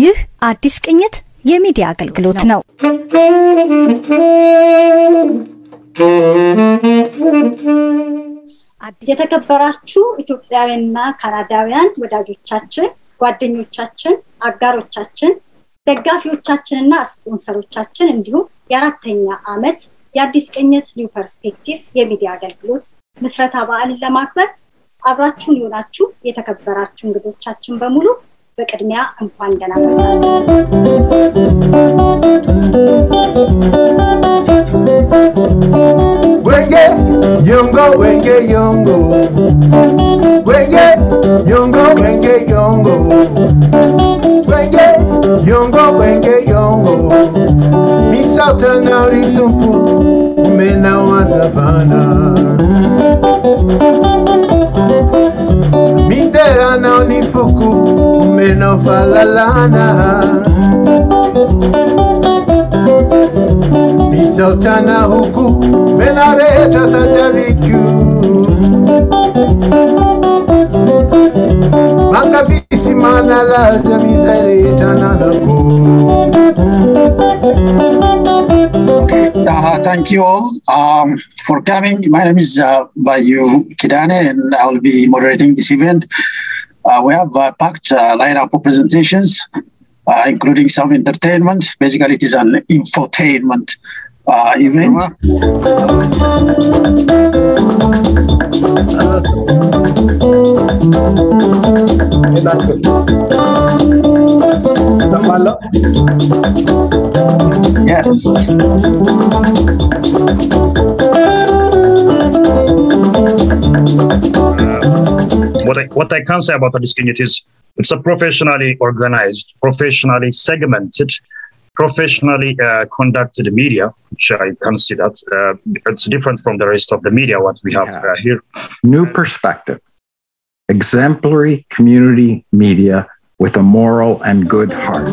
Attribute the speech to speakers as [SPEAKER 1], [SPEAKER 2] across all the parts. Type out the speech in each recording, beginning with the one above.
[SPEAKER 1] ይህ አዲስ ቅኝት የሚዲያ አገልግሎት ነው።
[SPEAKER 2] የተከበራችሁ ኢትዮጵያውያንና ካናዳውያን ወዳጆቻችን፣ ጓደኞቻችን፣ አጋሮቻችን፣ ደጋፊዎቻችንና ስፖንሰሮቻችን እንዲሁም የአራተኛ ዓመት የአዲስ ቅኝት ኒው ፐርስፔክቲቭ የሚዲያ አገልግሎት ምስረታ በዓልን ለማክበር አብራችሁን ሆናችሁ የተከበራችሁ እንግዶቻችን በሙሉ በቅድሚያ እንኳን ደህና መጣችሁ።
[SPEAKER 3] Wenge yongo wenge yongo wenge yongo wenge yongo wenge yongo wenge yongo misauta na ritumpu mena wazavana mitera na nifuku mena falalana Sultana huku menareta tataviku Manga visi mana la zamizareta nanaku
[SPEAKER 4] Okay, thank you all for coming. My name is Bayu Kidane and I will be moderating this event. We have a packed lineup of presentations, including some entertainment. Basically, it is an infotainment event. Yes.
[SPEAKER 5] What I can say about this Gezahegn is it's a professionally organized, professionally segmented, professionally conducted media, which I can see that it's different from the rest of the media what we have here.
[SPEAKER 6] New perspective, exemplary community media with a moral and good heart.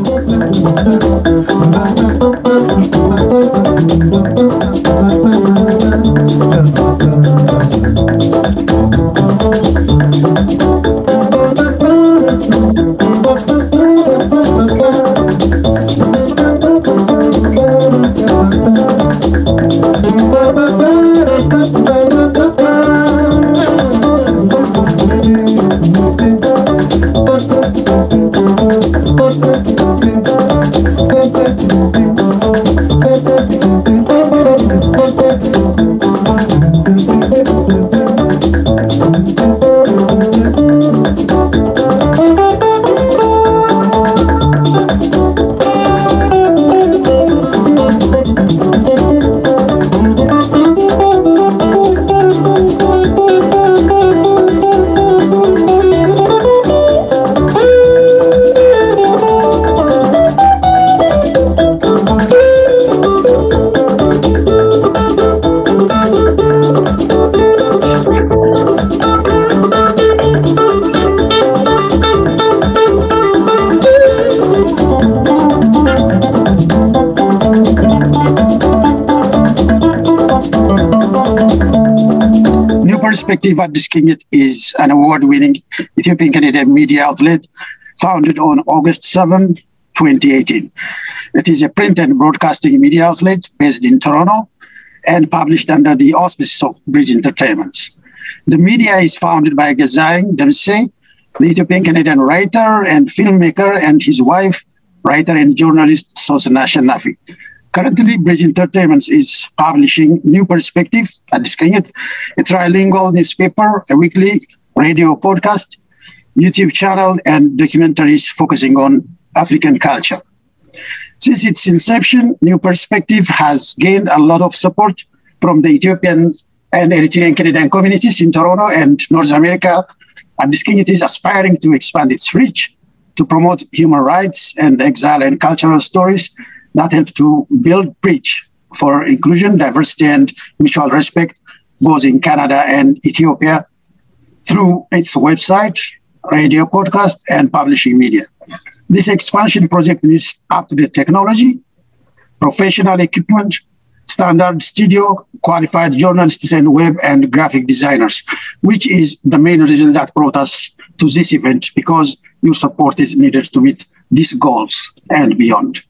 [SPEAKER 4] Perspective at Addis Gezahegn is an award-winning Ethiopian Canadian media outlet founded on August 7, 2018. It is a print and broadcasting media outlet based in Toronto and published under the auspices of Bridge Entertainment. The media is founded by Gezahegn Demissie, the Ethiopian Canadian writer and filmmaker, and his wife, writer and journalist Sosina Ashenafi. Currently, Bridge Entertainment is publishing New Perspective at Addis Gezahegn, a trilingual newspaper, a weekly radio podcast, YouTube channel, and documentaries focusing on African culture. Since its inception, New Perspective has gained a lot of support from the Ethiopian and Eritrean Canadian communities in Toronto and North America. Addis Gezahegn is aspiring to expand its reach to promote human rights and exile and cultural stories that help to build bridge for inclusion, diversity, and mutual respect, both in Canada and Ethiopia, through its website, radio podcast, and publishing media. This expansion project needs up-to-date technology, professional equipment, standard studio, qualified journalists and web and graphic designers, which is the main reason that brought us to this event, because your support is needed to meet these goals and beyond.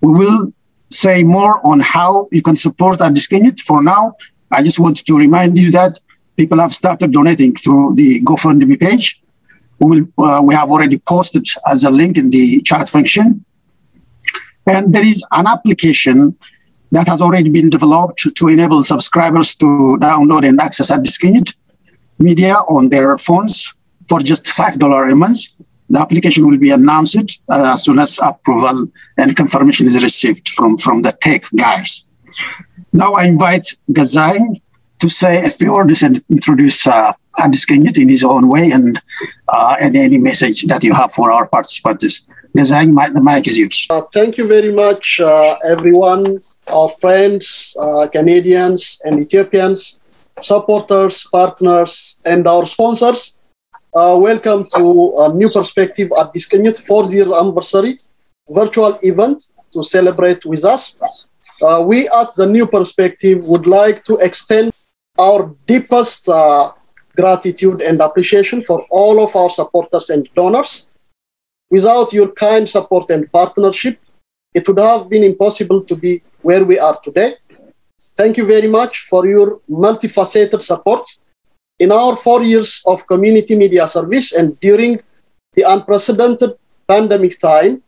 [SPEAKER 4] We will say more on how you can support Addis ቅኝት. For now, I just want to remind you that people have started donating through the GoFundMe page. We have already posted as a link in the chat function. And there is an application that has already been developed to enable subscribers to download and access Addis ቅኝት media on their phones for just $5 a month. The application will be announced as soon as approval and confirmation is received from the tech guys. Now I invite Gezahegn to say a few words and introduce Addis ቅኝት in his own way and any message that you have for our participants. Gezahegn, the mic is yours.
[SPEAKER 7] Thank you very much, everyone, our friends, Canadians and Ethiopians, supporters, partners, and our sponsors. Welcome to a New Perspective Addis ቅኝት 4th-year anniversary virtual event to celebrate with us. We at the New Perspective would like to extend our deepest gratitude and appreciation for all of our supporters and donors. Without your kind support and partnership, it would have been impossible to be where we are today. Thank you very much for your multifaceted support. In our 4 years of community media service and during the unprecedented pandemic time,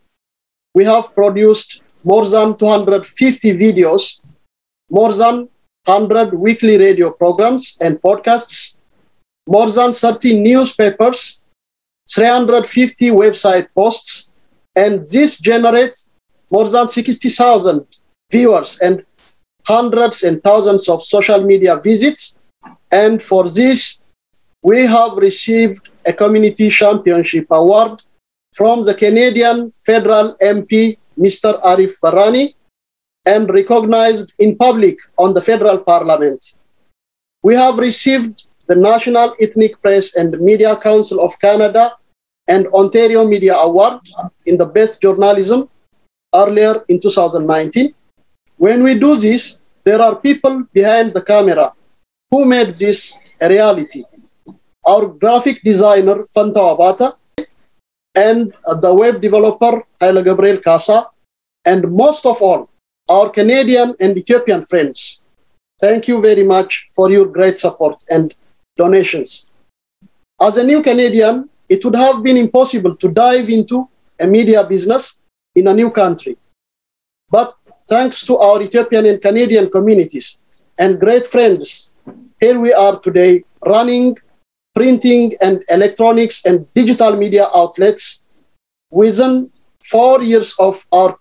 [SPEAKER 7] we have produced more than 250 videos, more than 100 weekly radio programs and podcasts, more than 30 newspapers, 350 website posts, and this generates more than 60,000 viewers and hundreds and thousands of social media visits. And for this, we have received a community championship award from the Canadian Federal MP, Mr. Arif Varani, and recognized in public on the Federal Parliament. We have received the National Ethnic Press and Media Council of Canada and Ontario Media Award in the Best Journalism earlier in 2019. When we do this, there are people behind the camera who made this a reality. Our graphic designer, Fanta Abata, and the web developer, Haile Gabriel Casa, and most of all, our Canadian and Ethiopian friends. Thank you very much for your great support and donations. As a new Canadian, it would have been impossible to dive into a media business in a new country. But thanks to our Ethiopian and Canadian communities and great friends, here we are today running printing and electronics and digital media outlets within 4 years of our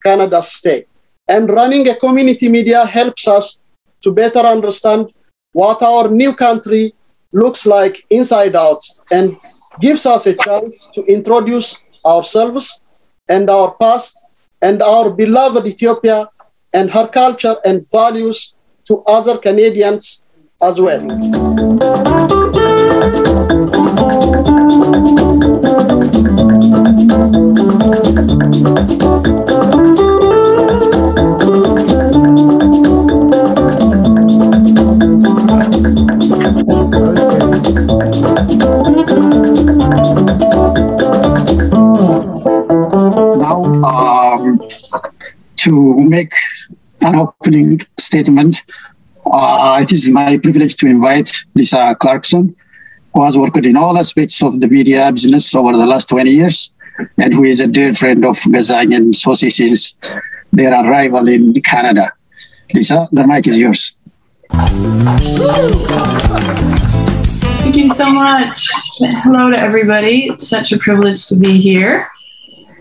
[SPEAKER 7] Canada stay. And running a community media helps us to better understand what our new country looks like inside out and gives us a chance to introduce ourselves and our past and our beloved Ethiopia and her culture and values to other Canadians as well.
[SPEAKER 4] To make an opening statement, it is my privilege to invite Lisa Clarkson, who has worked in all aspects of the media business over the last 20 years, and who is a dear friend of Gezahegn and Sosi since their arrival in Canada. Lisa, the mic is yours.
[SPEAKER 8] Thank you so much. Hello to everybody. It's such a privilege to be here.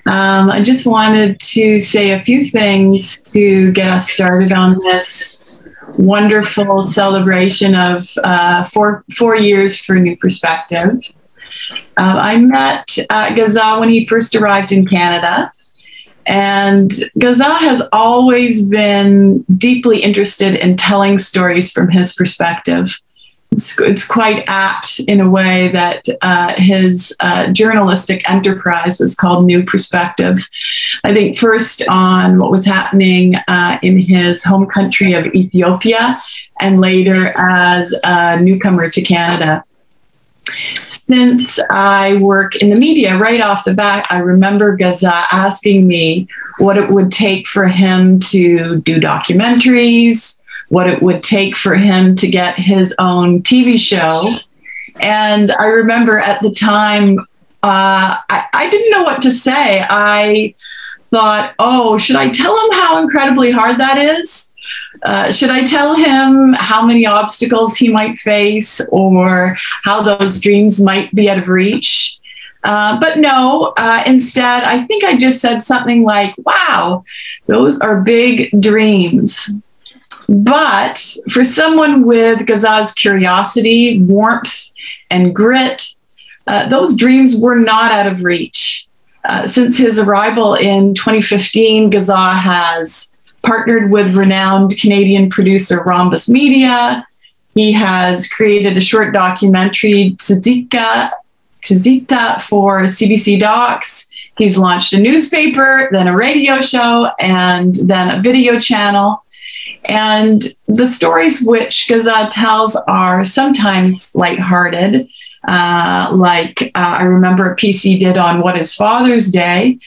[SPEAKER 8] I just wanted to say a few things to get us started on this wonderful celebration of 4 years for New Perspective. I met Gezah when he first arrived in Canada, and Gezah has always been deeply interested in telling stories from his perspective, it's quite apt in a way that his journalistic enterprise was called New Perspective. I think first on what was happening in his home country of Ethiopia, and later as a newcomer to Canada. Since I work in the media, right off the bat, I remember Gezahegn asking me what it would take for him to do documentaries, what it would take for him to get his own TV show. And I remember at the time, I didn't know what to say. I thought, oh, should I tell him how incredibly hard that is? Should I tell him how many obstacles he might face or how those dreams might be out of reach? But no, instead, I think I just said something like, wow, those are big dreams. But for someone with Gezahegn's curiosity, warmth, and grit, those dreams were not out of reach. Since his arrival in 2015, Gezahegn has partnered with renowned Canadian producer Rhombus Media. He has created a short documentary, Tzita, for CBC Docs. He's launched a newspaper, then a radio show, and then a video channel. And the stories which Gezahegn tells are sometimes lighthearted, I remember a piece he did on What is Father's Day,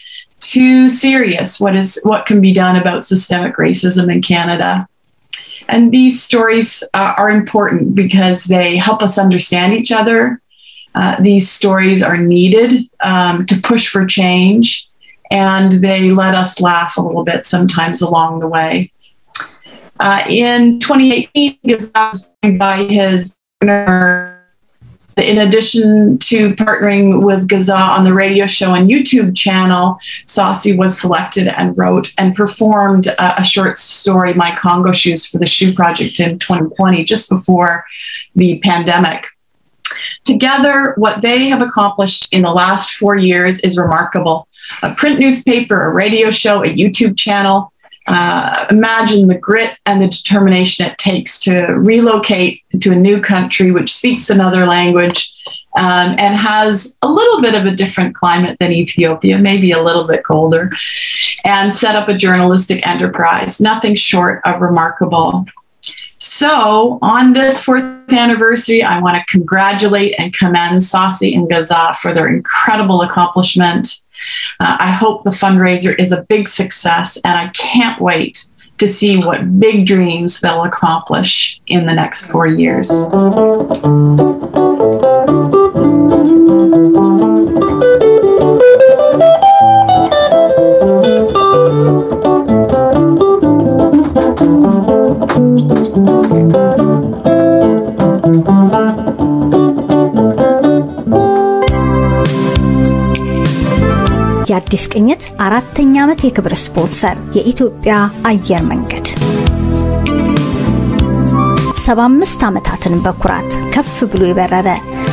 [SPEAKER 8] to serious, what can be done about systemic racism in Canada. And these stories are important because they help us understand each other. These stories are needed to push for change, and they let us laugh a little bit sometimes along the way. In 2018, Gezahegn was joined by his partner. In addition to partnering with Gezahegn on the radio show and YouTube channel, Saucy was selected and wrote and performed a short story, My Congo Shoes, for the Shoe Project in 2020, just before the pandemic. Together, what they have accomplished in the last 4 years is remarkable. A print newspaper, a radio show, a YouTube channel. Imagine the grit and the determination it takes to relocate to a new country which speaks another language and has a little bit of a different climate than Ethiopia, maybe a little bit colder, and set up a journalistic enterprise. Nothing short of remarkable. So on this 4th anniversary, I want to congratulate and commend Saucy and Gezahegn for their incredible accomplishment. I hope the fundraiser is a big success, and I can't wait to see what big dreams they'll accomplish in the next 4 years.
[SPEAKER 1] የአዲስ ቅኝት 4ኛ ዓመት የክብር ስፖንሰር የኢትዮጵያ አየር መንገድ 75 ዓመታትን በኩራት ከፍ ብሎ የበረረ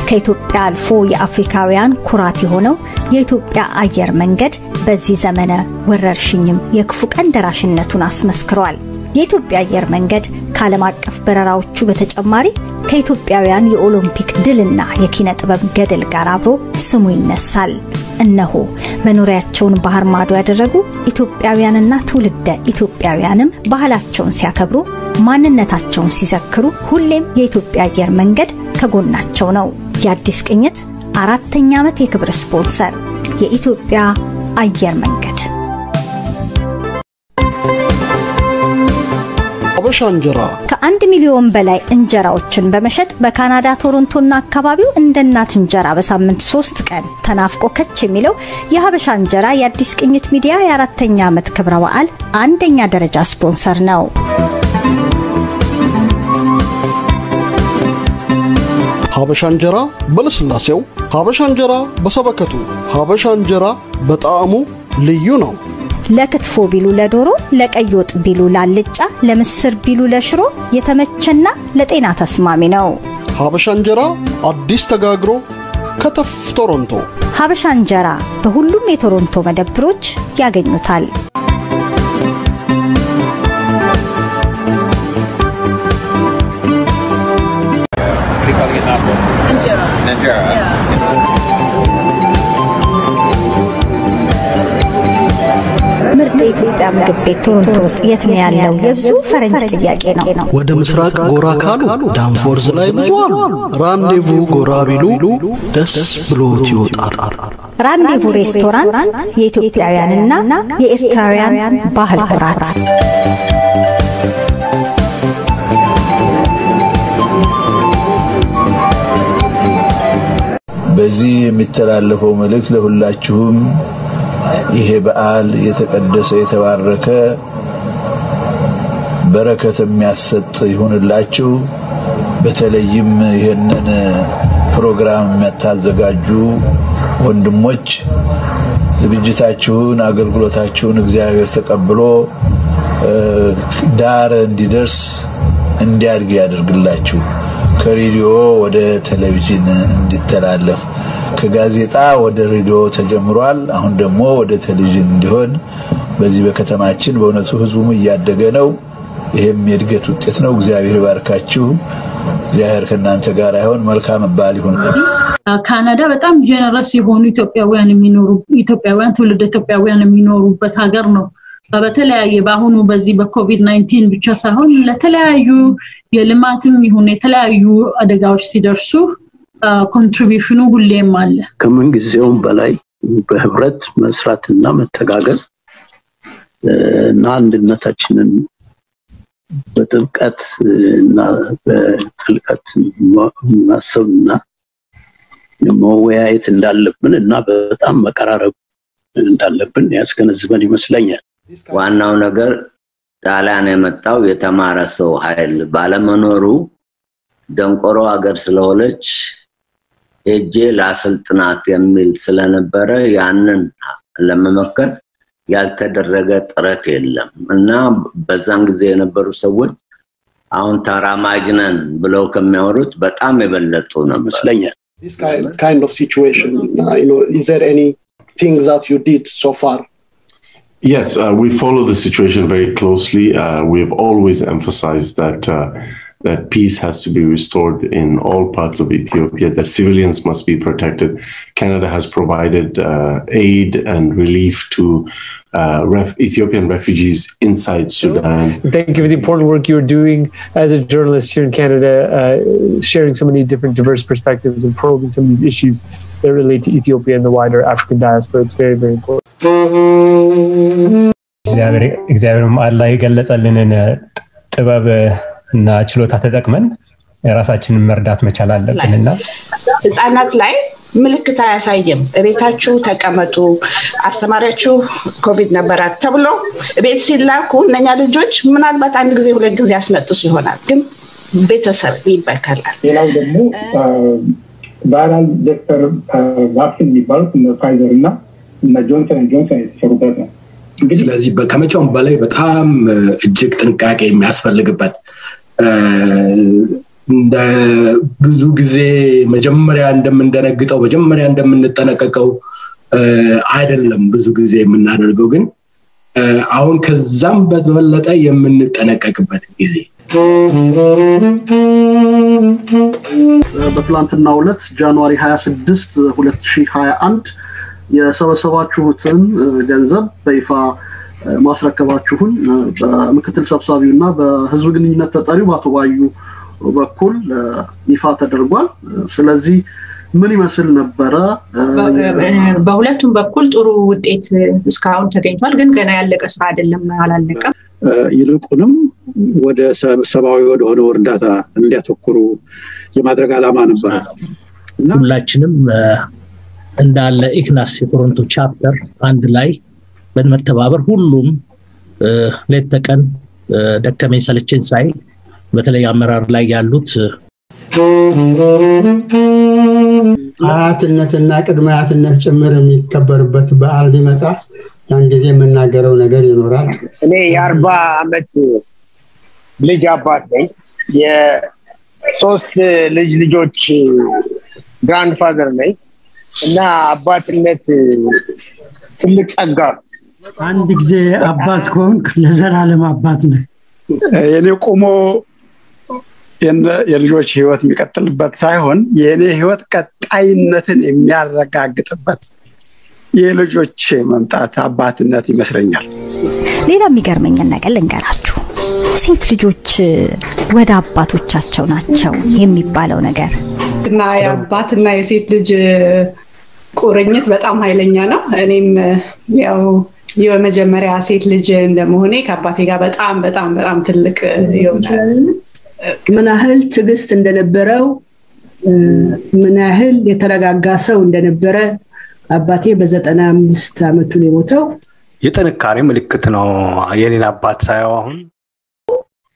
[SPEAKER 1] ከኢትዮጵያ አልፎ የአፍሪካውያን ኩራት የሆነው የኢትዮጵያ አየር መንገድ በዚህ ዘመነ ወረርሽኝም የክፉ ቀን ደራሽነቱን አስመስክሯል። የኢትዮጵያ አየር መንገድ ከዓለም አቀፍ በረራዎቹ በተጨማሪ ከኢትዮጵያውያን የኦሎምፒክ ድልና የኪነ ጥበብ ገድል ጋር አብሮ ስሙ ይነሳል። እነሆ መኖሪያቸውን ባህር ማዶ ያደረጉ ኢትዮጵያውያንና ትውልደ ኢትዮጵያውያንም ባህላቸውን ሲያከብሩ ማንነታቸውን ሲዘክሩ ሁሌም የኢትዮጵያ አየር መንገድ ከጎናቸው ነው። የአዲስ ቅኝት 4ኛ ዓመት የክብር ስፖንሰር የኢትዮጵያ አየር መንገድ
[SPEAKER 7] ሀበሻ እንጀራ
[SPEAKER 1] ከ1 ሚሊዮን በላይ እንጀራዎችን በመሸጥ በካናዳ ቶሮንቶና አካባቢው እንደናት እንጀራ በሳምንት 3 ቀን ተናፍቆ ከች የሚለው የሀበሻ እንጀራ የአዲስ ቅኝት ሚዲያ የ4ኛ ዓመት ክብረ በዓል 1ኛ ደረጃ ስፖንሰር ነው።
[SPEAKER 7] ሀበሻ እንጀራ በለስላሴው፣ ሀበሻ እንጀራ በሰበከቱ፣ ሀበሻ እንጀራ በጣዕሙ ልዩ ነው።
[SPEAKER 1] ለክትፎ ቢሉ ለዶሮ፣ ለቀይ ወጥ ቢሉ ላልጫ፣ ለምስር ቢሉ ለሽሮ የተመቸና ለጤና ተስማሚ ነው።
[SPEAKER 7] ሀበሻ እንጀራ አዲስ ተጋግሮ ከተፍ ቶሮንቶ።
[SPEAKER 1] ሀበሻ እንጀራ በሁሉም የቶሮንቶ መደብሮች ያገኙታል። ምርጥ የኢትዮጵያ ምግብ ቤት ቶሮንቶ ውስጥ የት ነው ያለው? የብዙ ፈረንጅ ጥያቄ ነው።
[SPEAKER 9] ወደ ምስራቅ ጎራ ካሉ ዳንፎርዝ ላይ ብዙ አሉ። ራንዴቭ ጎራ ቢሉ ደስ ብሎት ይወጣል።
[SPEAKER 1] ራንዴቭ ሬስቶራንት የኢትዮጵያውያንና የኤርትራውያን ባህል ኩራት።
[SPEAKER 10] በዚህ የሚተላለፈው መልእክት ለሁላችሁም ይሄ በዓል የተቀደሰ የተባረከ በረከት የሚያሰጥ ይሁንላችሁ። በተለይም ይሄንን ፕሮግራም የምታዘጋጁ ወንድሞች ዝግጅታችሁን አገልግሎታችሁን እግዚአብሔር ተቀብሎ ዳር እንዲደርስ እንዲያድግ ያድርግላችሁ። ከሬዲዮ ወደ ቴሌቪዥን እንዲተላለፍ ከጋዜጣ ወደ ሬዲዮ ተጀምሯል። አሁን ደግሞ ወደ ቴሌቪዥን እንዲሆን በዚህ በከተማችን በእውነቱ ህዝቡም እያደገ ነው። ይሄም የእድገት ውጤት ነው። እግዚአብሔር ይባርካችሁ። እግዚአብሔር ከእናንተ ጋር ይሁን። መልካም በዓል ይሁን።
[SPEAKER 11] ካናዳ በጣም ጀነረስ የሆኑ ኢትዮጵያውያን ትውልደ ኢትዮጵያውያን የሚኖሩበት ሀገር ነው። በተለያየ በአሁኑ በዚህ በኮቪድ-19 ብቻ ሳይሆን ለተለያዩ የልማትም ይሁን የተለያዩ አደጋዎች ሲደርሱ ኮንትሪቢዩሽኑ ሁሌም አለ።
[SPEAKER 12] ከምን ጊዜውም በላይ በህብረት መስራትና መተጋገዝ እና አንድነታችንን በጥልቀት እና በጥልቀት ማሰብና መወያየት እንዳለብን እና በጣም መቀራረብ እንዳለብን ያስገነዝበን ይመስለኛል።
[SPEAKER 13] ዋናው ነገር ጣሊያን የመጣው የተማረ ሰው ኃይል ባለመኖሩ ደንቆሮ ሀገር ስለሆነች እጄ ላስልጥናት የሚል ስለነበረ ያንን ለመመከት ያልተደረገ ጥረት የለም እና በዛን ጊዜ የነበሩ ሰዎች አሁን ተራማጅነን ብለው ከሚያወሩት በጣም የበለጡ ነው መስለኛል።
[SPEAKER 7] This kind of situation, is there anything that you did so far?
[SPEAKER 14] Yes, we follow the situation very closely. We have always emphasized that peace has to be restored in all parts of Ethiopia, that civilians must be protected. Canada has provided aid and relief to Ethiopian refugees inside Sudan.
[SPEAKER 15] Thank you for the important work you're doing as a journalist here in Canada, sharing so many different diverse perspectives and probing some of these issues that relate to Ethiopia and the wider African diaspora. It's very, very important.
[SPEAKER 16] እግዚአብሔርም አላህ ይገለጸልንን ጥበብ እና ችሎታ ተጠቅመን ራሳችንን መርዳት መቻል አለብንና
[SPEAKER 17] ህፃናት ላይ ምልክት አያሳየም። ቤታችሁ ተቀመጡ አስተማሪያችሁ ኮቪድ ነበራት ተብሎ ቤት ሲላኩ እነኛ ልጆች ምናልባት አንድ ጊዜ ሁለት ጊዜ ያስነጥሱ ይሆናል ግን ቤተሰብ ይበከላል።
[SPEAKER 18] ሌላው ደግሞ ቫይራል ቬክተር ቫክሲን የሚባሉት ፋይዘር እና ጆንሰን የተሰሩበት ነው።
[SPEAKER 19] ስለዚህ ከመቼውም በላይ በጣም እጅግ ጥንቃቄ የሚያስፈልግበት እንደ ብዙ ጊዜ መጀመሪያ እንደምንጠነቀቀው አይደለም ብዙ ጊዜ የምናደርገው ግን አሁን ከዛም በበለጠ የምንጠነቀቅበት ጊዜ
[SPEAKER 7] በትላንትናው ዕለት ጃንዋሪ 26 2021 የሰበሰባችሁትን ገንዘብ በይፋ ማስረከባችሁን በምክትል ሰብሳቢውና በህዝብ ግንኙነት ተጠሪው አቶ ባዩ በኩል ይፋ ተደርጓል። ስለዚህ ምን ይመስል ነበር?
[SPEAKER 20] በሁለቱም በኩል ጥሩ ውጤት እስካሁን ተገኝቷል ግን ገና ያለቀ ስራ አይደለም አላለቀም።
[SPEAKER 21] ይልቁንም ወደ ሰብአዊ ወደ እርዳታ እንዲያተኩሩ የማድረግ ዓላማ ነበር።
[SPEAKER 22] ሁላችንም እንዳለ ኢግናስ የቶሮንቶ ቻፕተር አንድ ላይ በመተባበር ሁሉም ሌት ተቀን ደከመኝ ሰለቸኝ ሳይል በተለይ አመራር ላይ ያሉት
[SPEAKER 23] አያትነትና ቅድመ አያትነት ጭምር የሚከበርበት በዓል ቢመጣ ያን ጊዜ የምናገረው ነገር ይኖራል።
[SPEAKER 24] እኔ የ40 ዓመት ልጅ አባት ነኝ። የሶስት ልጆች ግራንድፋዘር ነኝ እና አባትነት ትልቅ ጸጋ ነው።
[SPEAKER 23] አንድ ጊዜ አባት ኮንክ ለዘላለም አባት ነህ።
[SPEAKER 21] የኔ ቆሞ የልጆች ህይወት የሚቀጥልበት ሳይሆን የኔ ህይወት ቀጣይነትን የሚያረጋግጥበት የልጆች መምጣት አባትነት ይመስለኛል።
[SPEAKER 1] ሌላ የሚገርመኝ ነገር ልንገራችሁ። ሴት ልጆች ወደ አባቶቻቸው ናቸው የሚባለው ነገር
[SPEAKER 2] እና የአባትና የሴት ልጅ ቁርኝት በጣም ኃይለኛ ነው። እኔም ያው የመጀመሪያ ሴት ልጅ እንደመሆኔ ከአባቴ ጋር በጣም ትልቅ ይሆናል።
[SPEAKER 3] ምን ያህል ትግስት እንደነበረው ምን ያህል የተረጋጋ ሰው እንደነበረ አባቴ በ95 ዓመቱ ነው የሞተው።
[SPEAKER 5] የጥንካሬ ምልክት ነው የኔን አባት ሳይው አሁን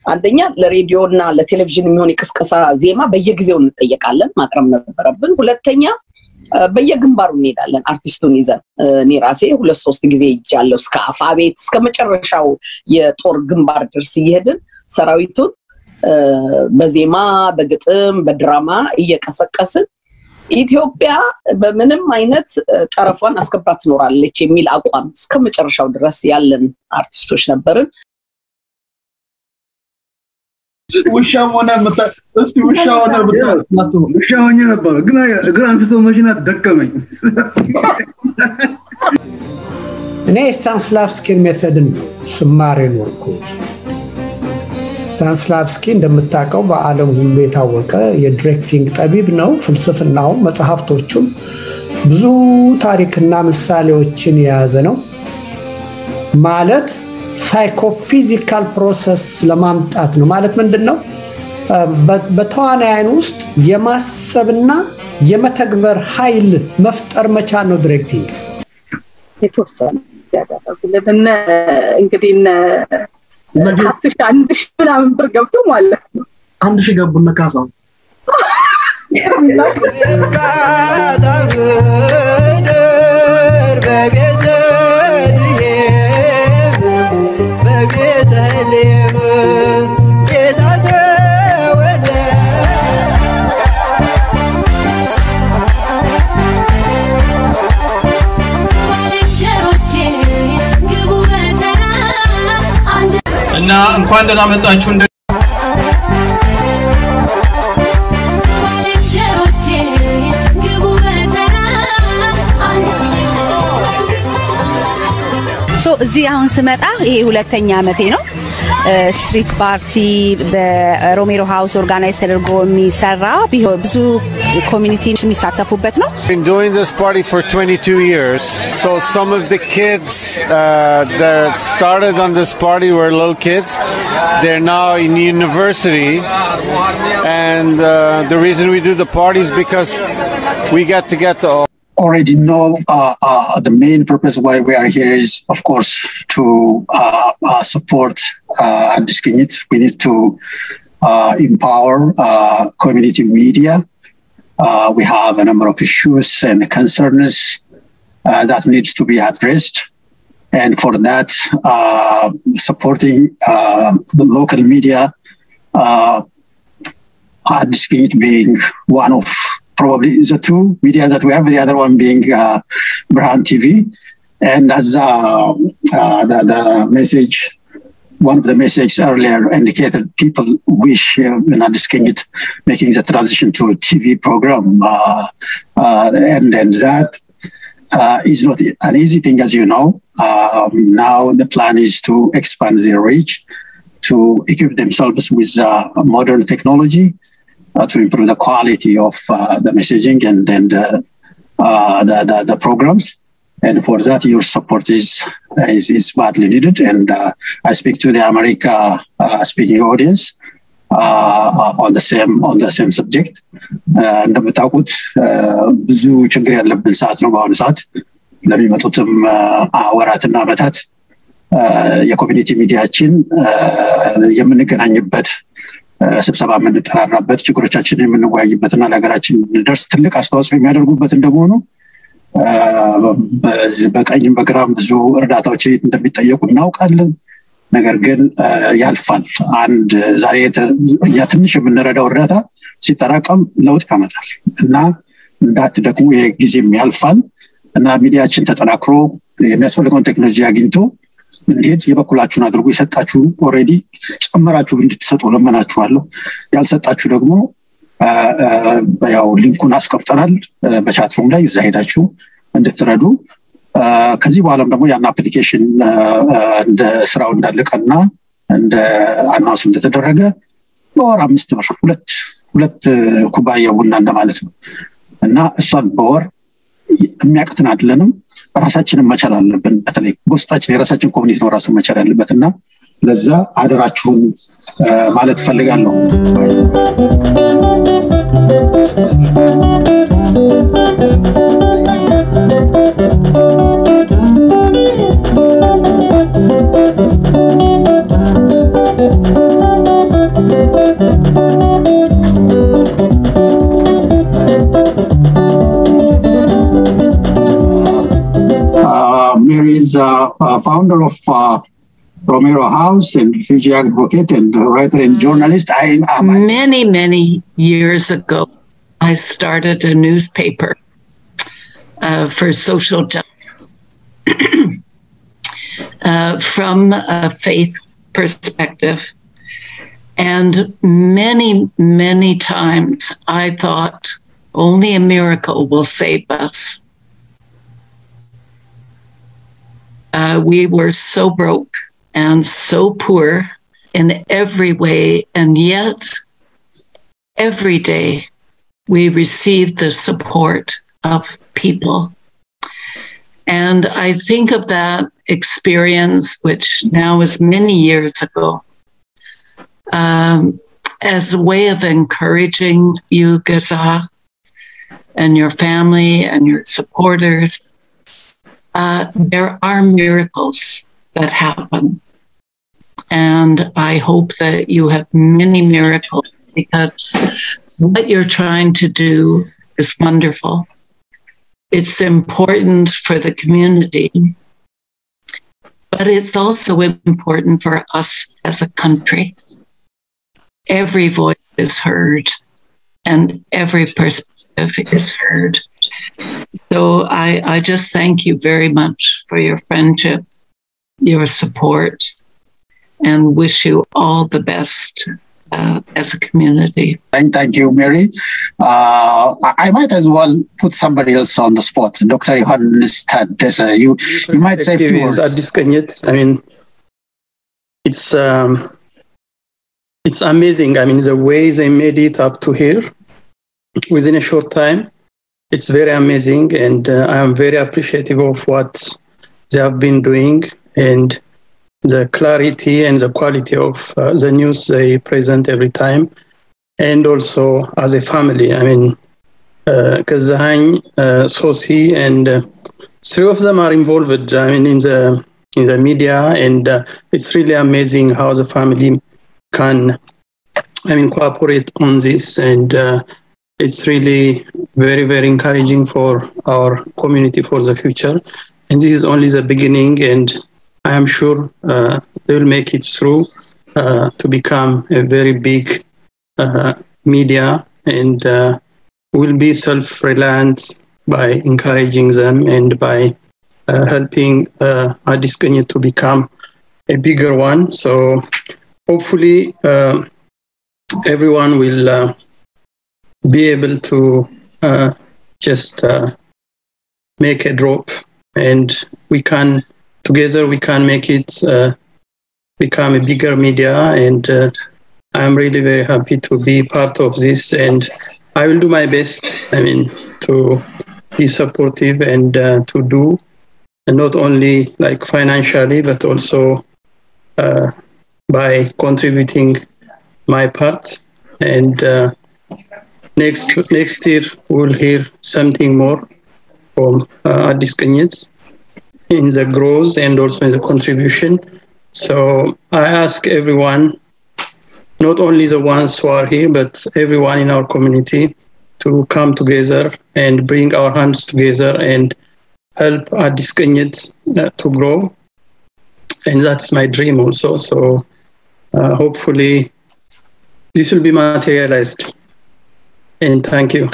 [SPEAKER 6] አንደኛ ለሬዲዮና ለቴሌቪዥን የሚሆን ቅስቀሳ ዜማ በየጊዜው እንጠየቃለን ማቅረብ ነበረብን። ሁለተኛ በየግንባሩ እንሄዳለን አርቲስቱን ይዘን እኔ ራሴ 2-3 ጊዜ ይጃለሁ እስከ አፋቤት እስከ መጨረሻው የጦር ግንባር ድረስ ይሄድን ሰራዊቱን በዜማ በግጥም በድራማ እየቀሰቀስን ኢትዮጵያ በምንም አይነት ጠረፏን አስከብራ ትኖራለች የሚል አቋም እስከ መጨረሻው ድረስ ያለን አርቲስቶች ነበርን።
[SPEAKER 7] ውሻም ሆነ እስቲ ውሻ ሆነ ማስቡ ውሻ ሆነ ነበር ግን እግር አንስቶ መሽናት ደከመኝ።
[SPEAKER 25] እኔ ስታንስላቭስኪን ሜቶድን ስማር የኖርኩት ስታንስላቭስኪ እንደምታውቀው በዓለም ሁሉ የታወቀ የዲሬክቲንግ ጠቢብ ነው። ፍልስፍናው መጽሐፍቶቹም ብዙ ታሪክና ምሳሌዎችን የያዘ ነው። ማለት ሳይኮፊዚካል ፕሮሰስ ለማምጣት ነው። ማለት ምንድነው? በተዋናያን ውስጥ የማሰብና የመተግበር ኃይል መፍጠር መቻል ነው ዲሬክቲንግ።
[SPEAKER 20] የተወሰነ ያደረጉልን እንግዲህ ካስሽ 1000 ምናምን ብር ገብቶ ማለት ነው
[SPEAKER 7] 1000 ገቡና ካሳው
[SPEAKER 26] እና እንኳን ደህና መጣችሁ እንደ
[SPEAKER 27] እዚህ አሁን ስመጣ ይሄ ሁለተኛ ዓመቴ ነው። ስትሪት ፓርቲ በሮሜሮ ሃውስ ኦርጋናይዝ ተደርጎ የሚሰራ ብዙ ኮሚኒቲ የሚሳተፉበት ነው።
[SPEAKER 28] Been doing this party for 22 years. So some of the kids that started on this party were little kids. They're now in university, and the reason we do the party is because we get to
[SPEAKER 4] already know the main purpose why we are here is, of course, to support this Gezahegn. We need to empower community media. We have a number of issues and concerns that needs to be addressed. And for that, supporting the local media, this Gezahegn being one of probably the two media that we have, the other one being Brand TV. And as the message, one of the messages earlier indicated, people wish this Gezahegn making the transition to a TV program. And that is not an easy thing, as you know. Now the plan is to expand their reach, to equip themselves with modern technology, to improve the quality of the messaging and the programs. And for that, your support is badly needed. And I speak to the America speaking audience on the same subject. እንደምታውቁት ብዙ ችግር ያለብን ሰዓት ነው በአሁኑ ሰዓት። ለሚመጡትም ወራትና ዓመታት የኮሚኒቲ ሚዲያችን የምንገናኝበት ስብሰባ የምንጠራራበት ችግሮቻችንን የምንወያይበትና ለሀገራችን ደርስ ትልቅ አስተዋጽኦ የሚያደርጉበት እንደሆኑ በቀኝም በግራም ብዙ እርዳታዎች እንደሚጠየቁ እናውቃለን። ነገር ግን ያልፋል። አንድ ዛሬ ትንሽ የምንረዳው እርዳታ ሲጠራቀም ለውጥ ያመጣል እና እንዳትደክሙ፣ ይሄ ጊዜም ያልፋል እና ሚዲያችን ተጠናክሮ የሚያስፈልገውን ቴክኖሎጂ አግኝቶ እንዴት የበኩላችሁን አድርጉ የሰጣችሁ ኦሬዲ ጨመራችሁ እንድትሰጡ ለመናችኋለሁ ያልሰጣችሁ ደግሞ ያው ሊንኩን አስቀምጠናል በቻት ሩም ላይ እዛ ሄዳችሁ እንድትረዱ ከዚህ በኋላም ደግሞ ያን አፕሊኬሽን እንደ ስራው እንዳለቀና እንደ አናውንስ እንደተደረገ በወር 5 ብር ሁለት ኩባያ ቡና እንደማለት ነው እና እሷን በወር የሚያቅተን አይደለንም ራሳችንን መቻል አለብን በተለይ ውስጣችን የራሳችን ኮሚኒቲ ነው ራሱ መቻል ያለበትና ለዛ አደራችሁን ማለት ፈልጋለሁ Mary is founder of Romero House and refugee advocate and writer and journalist.
[SPEAKER 8] Many years ago, I started a newspaper for social justice from a faith perspective. And many times I thought only a miracle will save us. We were so broke and so poor in every way, and yet every day we received the support of people. And I think of that experience, which now is many years ago, as a way of encouraging you, Gezahegn, and your family and your supporters. There are miracles that happen. And I hope that you have many miracles because what you're trying to do is wonderful. It's important for the community, but it's also important for us as a country. Every voice is heard and every perspective is heard. So I just thank you very much for your friendship, your support, and wish you all the best as a community.
[SPEAKER 4] Thank you, Mary. I might as well put somebody else on the spot. Dr. Johannes Tadessa, you might say a few words.
[SPEAKER 21] I mean, it's amazing. I mean, the way they made it up to here within a short time. It's very amazing, and I am very appreciative of what they have been doing and the clarity and the quality of the news they present every time. And also as a family, I mean, Gezahegn, Sosi, and 3 of them are involved. I mean, in the media, and it's really amazing how the family can, cooperate on this, and it's really very encouraging for our community for the future. And this is only the beginning, and I am sure they will make it through to become a very big media, and will be self-reliant by encouraging them and by helping Addis Kenya to become a bigger one. So hopefully everyone will be able to just make a drop, and together we can make it become a bigger media. And I'm really very happy to be part of this, and I will do my best, to be supportive and to do not only like financially, but also by contributing my part. And next year we'll hear something more from Addis Kenya in the growth and also in the contribution. So I ask everyone, not only the ones who are here, but everyone in our community, to come together and bring our hands together and help Addis Kenya to grow. And that's my dream also. So hopefully this will be materialized. And thank you.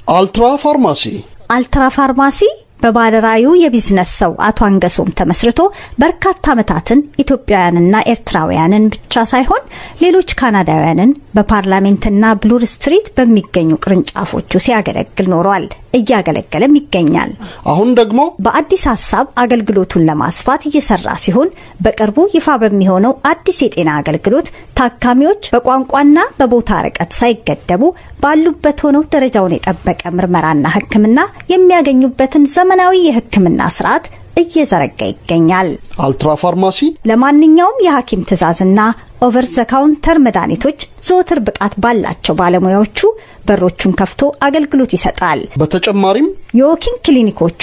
[SPEAKER 9] Ultra Pharmacy
[SPEAKER 1] አልትራ ፋርማሲ በባለራዩ የቢዝነስ ሰው አቶ አንገሶም ተመስርቶ በርካታ ዓመታትን ኢትዮጵያውያንና ኤርትራውያንን ብቻ ሳይሆን ሌሎች ካናዳውያንን በፓርላሜንትና ብሉር ስትሪት በሚገኙ ቅርንጫፎቹ ሲያገለግል ኖሯል። እያገለገለም ይገኛል።
[SPEAKER 9] አሁን ደግሞ
[SPEAKER 1] በአዲስ ሐሳብ አገልግሎቱን ለማስፋት እየሰራ ሲሆን በቅርቡ ይፋ በሚሆነው አዲስ የጤና አገልግሎት ታካሚዎች በቋንቋና በቦታ ርቀት ሳይገደቡ ባሉበት ሆነው ደረጃውን የጠበቀ ምርመራና ሕክምና የሚያገኙበትን ዘመናዊ የሕክምና ስርዓት እየዘረጋ ይገኛል።
[SPEAKER 9] አልትራ ፋርማሲ
[SPEAKER 1] ለማንኛውም የሐኪም ትዕዛዝና ኦቨር ዘ ካውንተር መድኃኒቶች ዘወትር ብቃት ባላቸው ባለሙያዎቹ በሮቹን ከፍቶ አገልግሎት ይሰጣል።
[SPEAKER 9] በተጨማሪም
[SPEAKER 1] የዎኪንግ ክሊኒኮቹ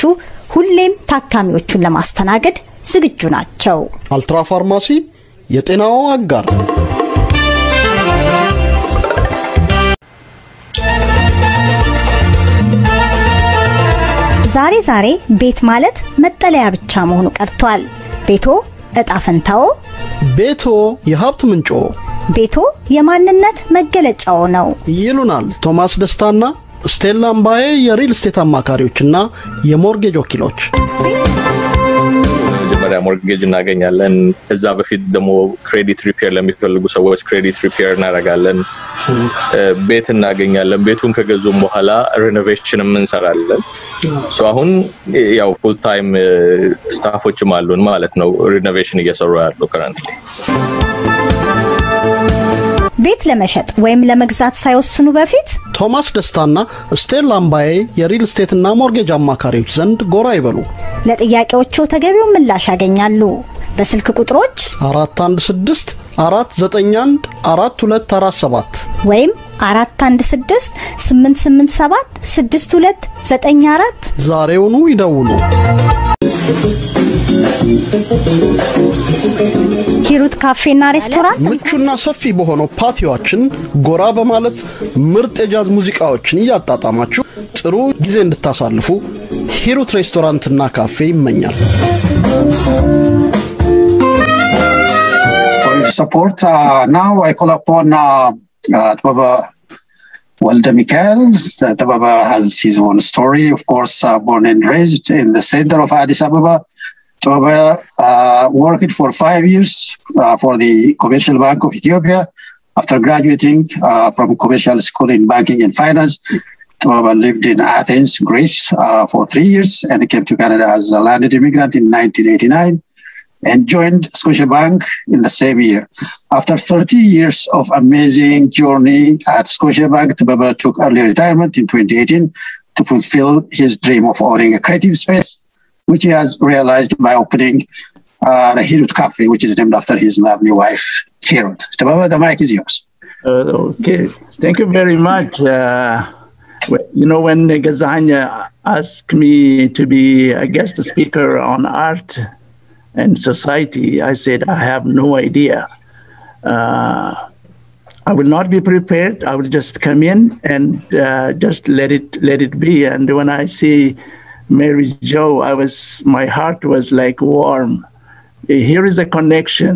[SPEAKER 1] ሁሌም ታካሚዎቹን ለማስተናገድ ዝግጁ ናቸው።
[SPEAKER 9] አልትራ ፋርማሲ የጤናው አጋር።
[SPEAKER 1] ዛሬ ቤት ማለት መጠለያ ብቻ መሆኑ ቀርቷል። ቤቶ እጣ ፈንታው፣
[SPEAKER 9] ቤቶ የሀብት ምንጮ፣
[SPEAKER 1] ቤቶ የማንነት መገለጫው ነው
[SPEAKER 9] ይሉናል ቶማስ ደስታና ስቴላ አምባዬ የሪል ስቴት አማካሪዎችና የሞርጌጅ ወኪሎች።
[SPEAKER 10] መጀመሪያ ሞርጌጅ እናገኛለን። ከዛ በፊት ደግሞ ክሬዲት ሪፔር ለሚፈልጉ ሰዎች ክሬዲት ሪፔር እናደርጋለን። ቤት እናገኛለን። ቤቱን ከገዙም በኋላ ሪኖቬሽንም እንሰራለን። አሁን ያው ፉል ታይም ስታፎችም አሉን ማለት ነው ሪኖቬሽን እየሰሩ ያለው currently።
[SPEAKER 1] ቤት ለመሸጥ ወይም ለመግዛት ሳይወስኑ በፊት
[SPEAKER 9] ቶማስ ደስታና ስቴላ አምባዬ የሪል ስቴትና ሞርጌጅ አማካሪዎች ዘንድ ጎራ ይበሉ።
[SPEAKER 1] ለጥያቄዎቹ ተገቢው ምላሽ ያገኛሉ። በስልክ ቁጥሮች
[SPEAKER 9] 416 491 4247
[SPEAKER 1] ወይም 416 887 6294
[SPEAKER 9] ዛሬውኑ ይደውሉ።
[SPEAKER 1] ሂሩት ካፌና ሬስቶራንት
[SPEAKER 9] ምቹና ሰፊ በሆነው ፓቲዮአችን ጎራ በማለት ምርጥ የጃዝ ሙዚቃዎችን ያጣጣማችሁ ጥሩ ጊዜ እንድታሳልፉ ሂሩት ሬስቶራንትና ካፌ ይመኛል።
[SPEAKER 4] For support now I call upon Tobaba Walda Mikael. Tobaba has his own story, of course, born and raised in the center of Addis Ababa. Tobaba worked for 5 years for the Commercial Bank of Ethiopia. After graduating from commercial school in banking and finance, Tobaba lived in Athens, Greece for 3 years and came to Canada as a landed immigrant in 1989 and joined Scotiabank in the same year. After 30 years of amazing journey at Scotiabank, Tobaba took early retirement in 2018 to fulfill his dream of owning a creative space, which he has realized by opening the Hirut Cafe, which is named after his lovely wife, Hirut. Tobaba, the mic is yours.
[SPEAKER 11] Okay, thank you very much. You know, when Gezahegn asked me to be a guest speaker on art and society, I said, I have no idea. I will not be prepared. I will just come in and just let it be. And when I see Mary Jo, my heart was like warm. Here is a connection.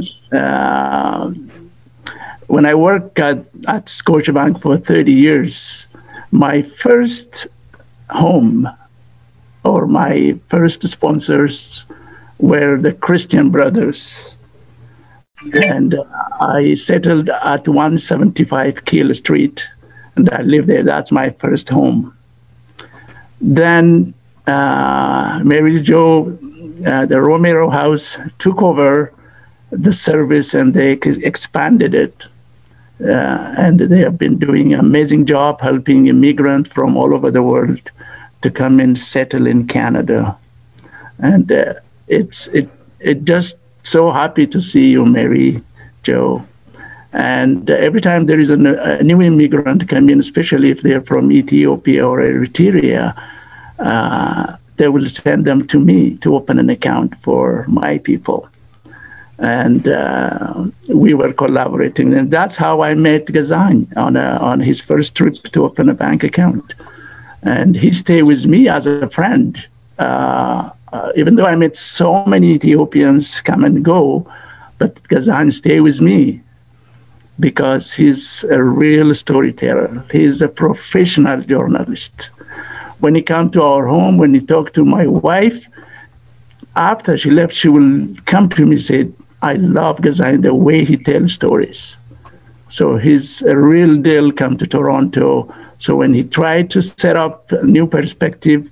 [SPEAKER 11] When I worked at Scotiabank for 30 years, my first home or my first sponsors were the Christian Brothers. And I settled at 175 Keel Street, and I lived there. That's my first home. Then Mary Jo, the Romero House, took over the service and they expanded it. And they have been doing an amazing job helping immigrants from all over the world to come and settle in Canada. And it's just so happy to see you, Mary Jo. And every time there is a new immigrant come in, especially if they're from Ethiopia or Eritrea, they will send them to me to open an account for my people. And we were collaborating. And that's how I met Gezahegn on his first trip to open a bank account. And he stayed with me as a friend. Even though I met so many Ethiopians come and go, but Gezahegn stayed with me because he's a real storyteller. He's a professional journalist. When he come to our home, when he talk to my wife, after she left, she will come to me and say, I love Gezahegn, the way he tells stories. So he's a real deal come to Toronto. So when he tried to set up a new perspective,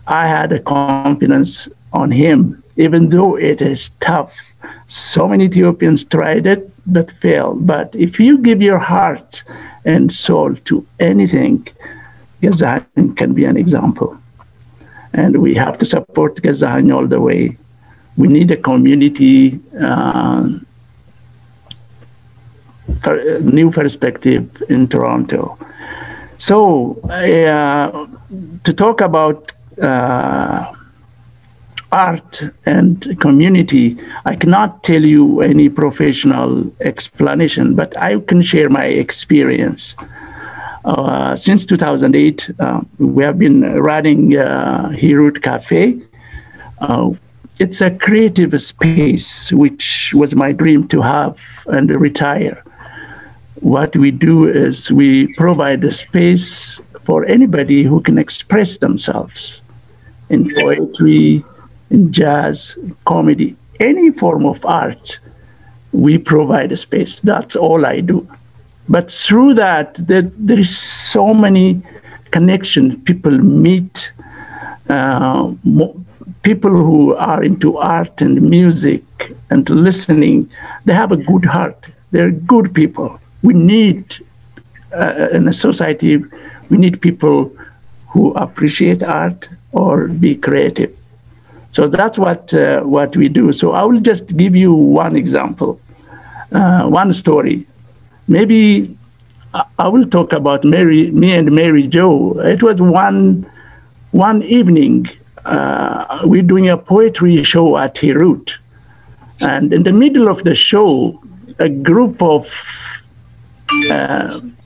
[SPEAKER 11] I had a confidence on him, even though it is tough. So many Ethiopians tried it, but failed. But if you give your heart and soul to anything, Gezahegn can be an example. And we have to support Gezahegn all the way. We need a community, new perspective in Toronto. So to talk about art and community, I cannot tell you any professional explanation, but I can share my experience. Since 2008, we have been running Hirut Cafe. It's a creative space, which was my dream to have and retire. What we do is we provide a space for anybody who can express themselves in poetry, in jazz, comedy, any form of art. We provide a space. That's all I do. But through that, there is so many connections. People meet, people who are into art and music and listening. They have a good heart. They're good people. We need, in a society, we need people who appreciate art or be creative. So that's what we do. So I will just give you one example, one story. Maybe I will talk about me and Mary Jo. It was one evening, we're doing a poetry show at Hirut. And in the middle of the show, a group of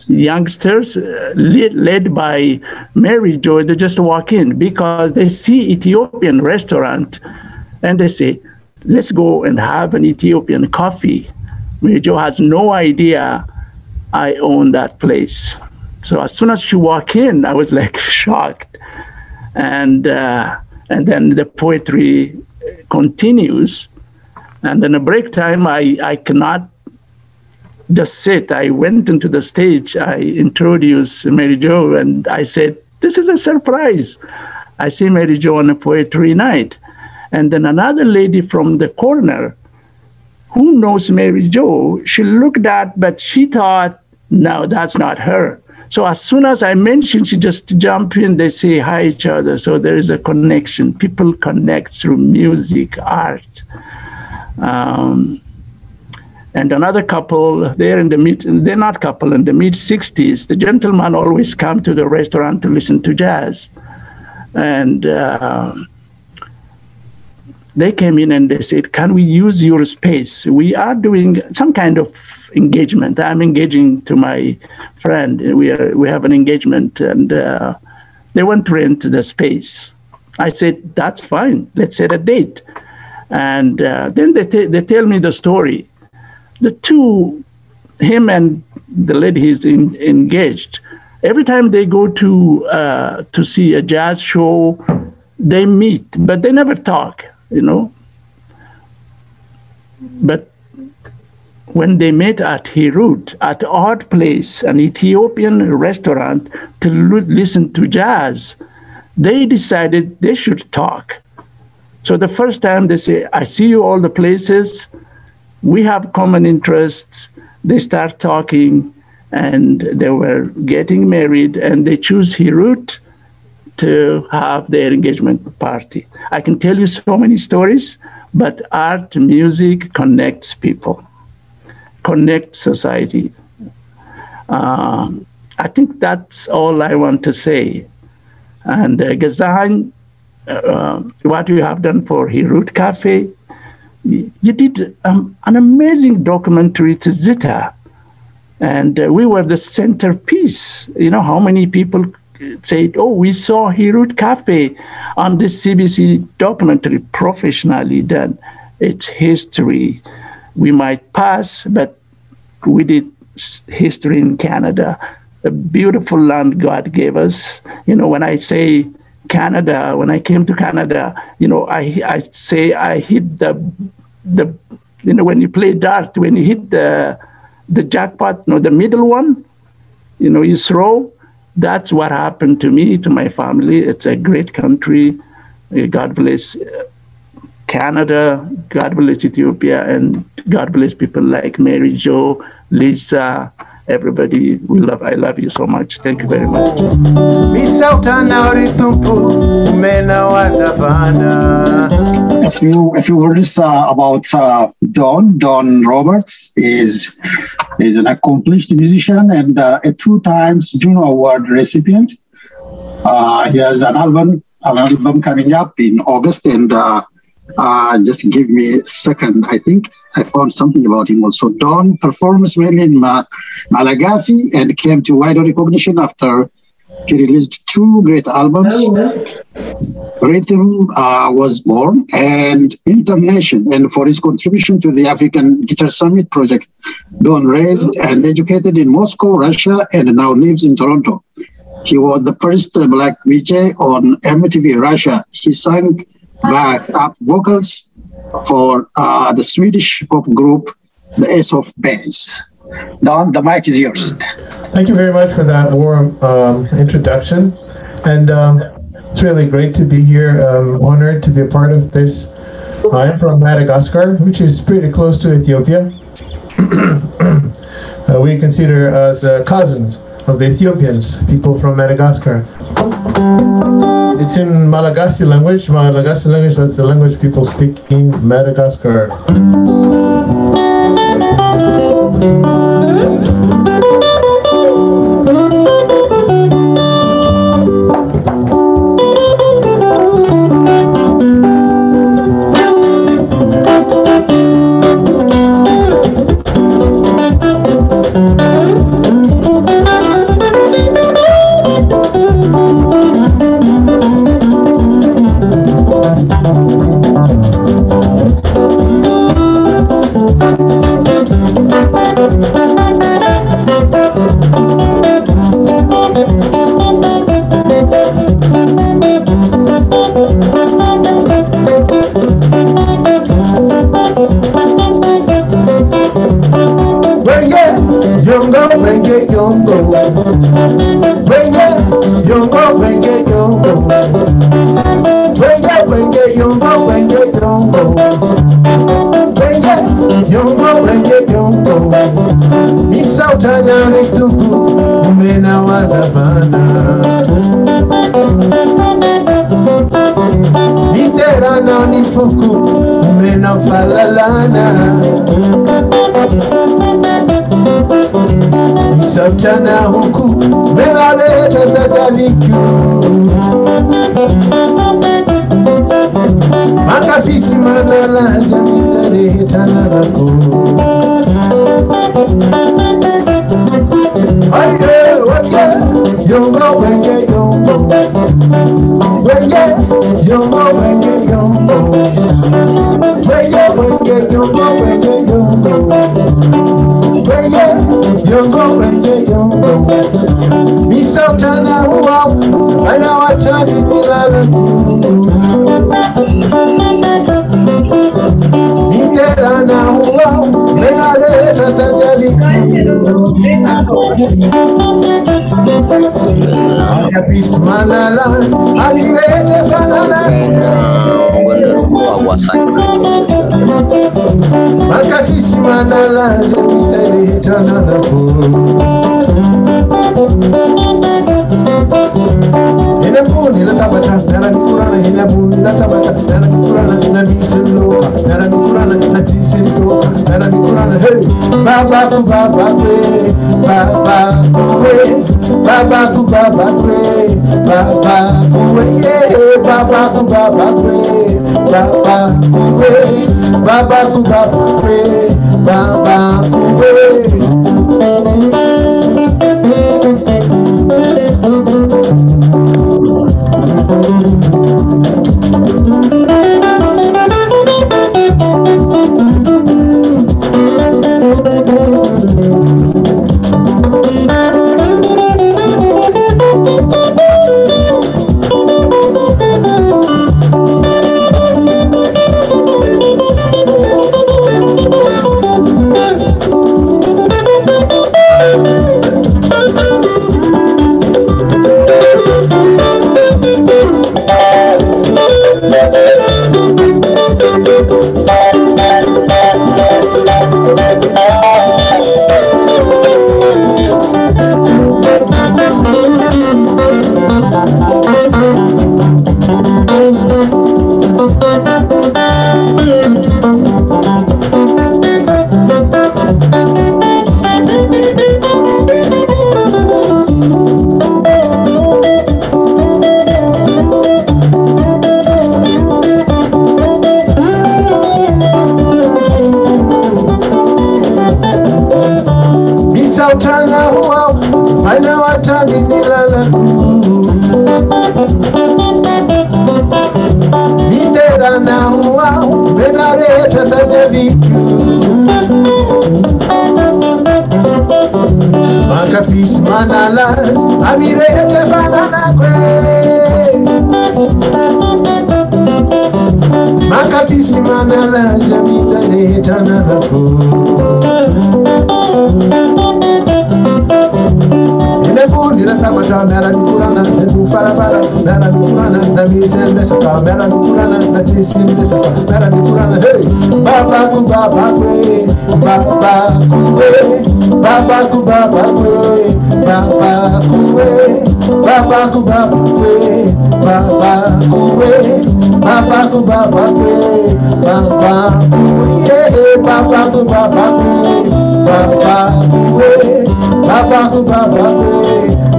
[SPEAKER 11] youngsters led by Mary Jo, they just walk in because they see Ethiopian restaurant and they say, let's go and have an Ethiopian coffee. Mary Jo has no idea I own that place. So as soon as she walked in, I was like shocked. And then the poetry continues. And then a break time, I cannot just sit. I went into the stage. I introduced Mary Jo and I said, this is a surprise. I see Mary Jo on a poetry night. And then another lady from the corner who knows Mary Jo, she looked at, but she thought, no, that's not her. So as soon as I mentioned, she just jumped in, they say hi each other. So there is a connection. People connect through music, art. And another couple, they're not couple, in the mid-60s. The gentleman always come to the restaurant to listen to jazz. And they came in and they said, can we use your space? We are doing some kind of engagement. I'm engaging to my friend. We have an engagement, and they want to rent the space. I said, that's fine. Let's set a date. And then they tell me the story. The two, him and the lady he's engaged, every time they go to see a jazz show, they meet, but they never talk, you know. But when they met at Hirut, at Odd Place, an Ethiopian restaurant, to listen to jazz, they decided they should talk. So the first time they say, I see you all the places, we have common interests. They start talking, and they were getting married, and they choose Hirut to have their engagement party. I can tell you so many stories, but art, music connects people, connects society. I think that's all I want to say. And Gezahegn, what you have done for Hirut Cafe, you did an amazing documentary to Zita, and we were the centerpiece. You know how many people said, oh, we saw Hirut Cafe on this CBC documentary, professionally done. It's history. We might pass, but we did history in Canada, a beautiful land God gave us. You know, when I say Canada, when I came to Canada, I say I hit the when you play dart, when you hit the jackpot, the middle one, you throw. That's what happened to me, to my family. It's a great country. God bless Canada, God bless Ethiopia, and God bless people like Mary Jo, Lisa, everybody. I love you so much. Thank you very much.
[SPEAKER 4] A few words about Don Roberts is an accomplished musician and a 2 times Juno Award recipient. He has an album coming up in August, and just give me a second. I think I found something about him also. Don performs mainly in Malagasy and came to wider recognition after he released 2 great albums. Rhythm was born, and Internation, and for his contribution to the African Guitar Summit project. Don raised and educated in Moscow, Russia, and now lives in Toronto. He was the first black VJ on MTV Russia. He sang back-up vocals for the Swedish pop group, the Ace of Base. Don, the mic is yours.
[SPEAKER 12] Thank you very much for that warm introduction. And it's really great to be here. Honored to be a part of this. I'm from Madagascar, which is pretty close to Ethiopia. We consider us cousins of the Ethiopians, people from Madagascar. It's in Malagasy language. Malagasy language, that's the language people speak in Madagascar. Sabtana huku menaleta tadaliku makafisi manala zamizare tanabako aye wake yongo wake yongo wake yongo wake yongo wake yongo wake yongo Yongo, Misotana, who I know I tried to pull out of Miterana, who may I let us Happy Smanala, I let a banana. Makafisima na laza miserita na nafu Hinabuni la tabata, nara nikurana hinabuni la tabata, nara nikurana na misiloka, nara nikurana na tisiloka, nara nikurana hey, baba ku baba kwe, baba kwe, baba ku baba kwe, baba kwe, yeah, baba ku baba kwe, baba kwe, baba ku baba kwe, baba kwe. aina watangi nilala mitera na huwa benare tatajaviku Makapis manalas amire tefanana kwe Makapis manalas amizane tanana ko Nebu nila tabata mera nikurana nebu farabara mera nikurana nami sende saka mera nikurana nati sinde saka mera nikurana hey baba ku baba kwe baba kuwe baba ku baba kwe baba kuwe baba ku baba kwe baba kuwe baba ku baba kwe baba kuwe baba ku baba kwe baba kuwe baba ku baba kwe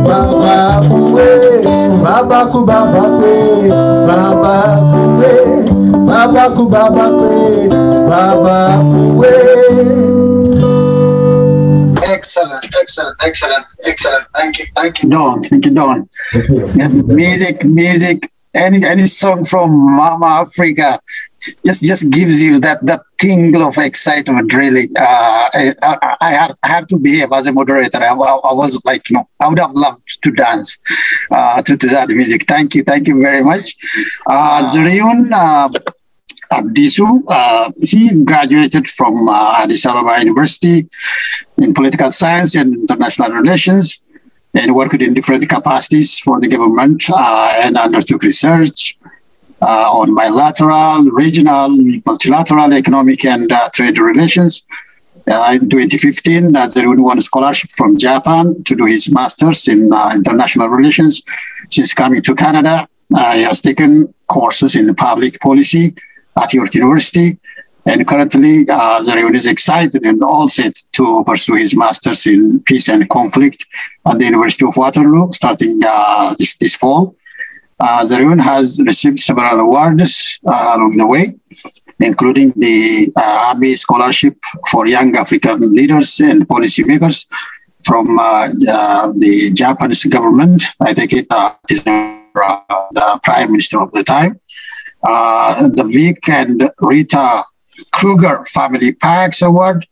[SPEAKER 12] baba kuwe baba ku baba kwe baba kuwe baba ku baba kwe baba kuwe
[SPEAKER 4] Excellent. Thank you, Don. Music. Any song from Mama Africa just gives you that tingle of excitement. Really, I had to behave as a moderator. I was like, I would have loved to dance to that music. Thank you very much. Zuriun Abdisu, he graduated from Addis Ababa University in political science and international relations, and worked in different capacities for the government and undertook research on bilateral, regional, multilateral economic and trade relations. In 2015, Zuriun won a scholarship from Japan to do his master's in international relations. Since coming to Canada, he has taken courses in public policy at York University, and currently Zuriun is excited and all set to pursue his master's in peace and conflict at the University of Waterloo starting this fall. Zuriun has received several awards along the way, including the Abbey Scholarship for Young African Leaders and Policymakers from the Japanese government. I think it is the Prime Minister of the time. The Vic and Rita Kruger Family Pax Award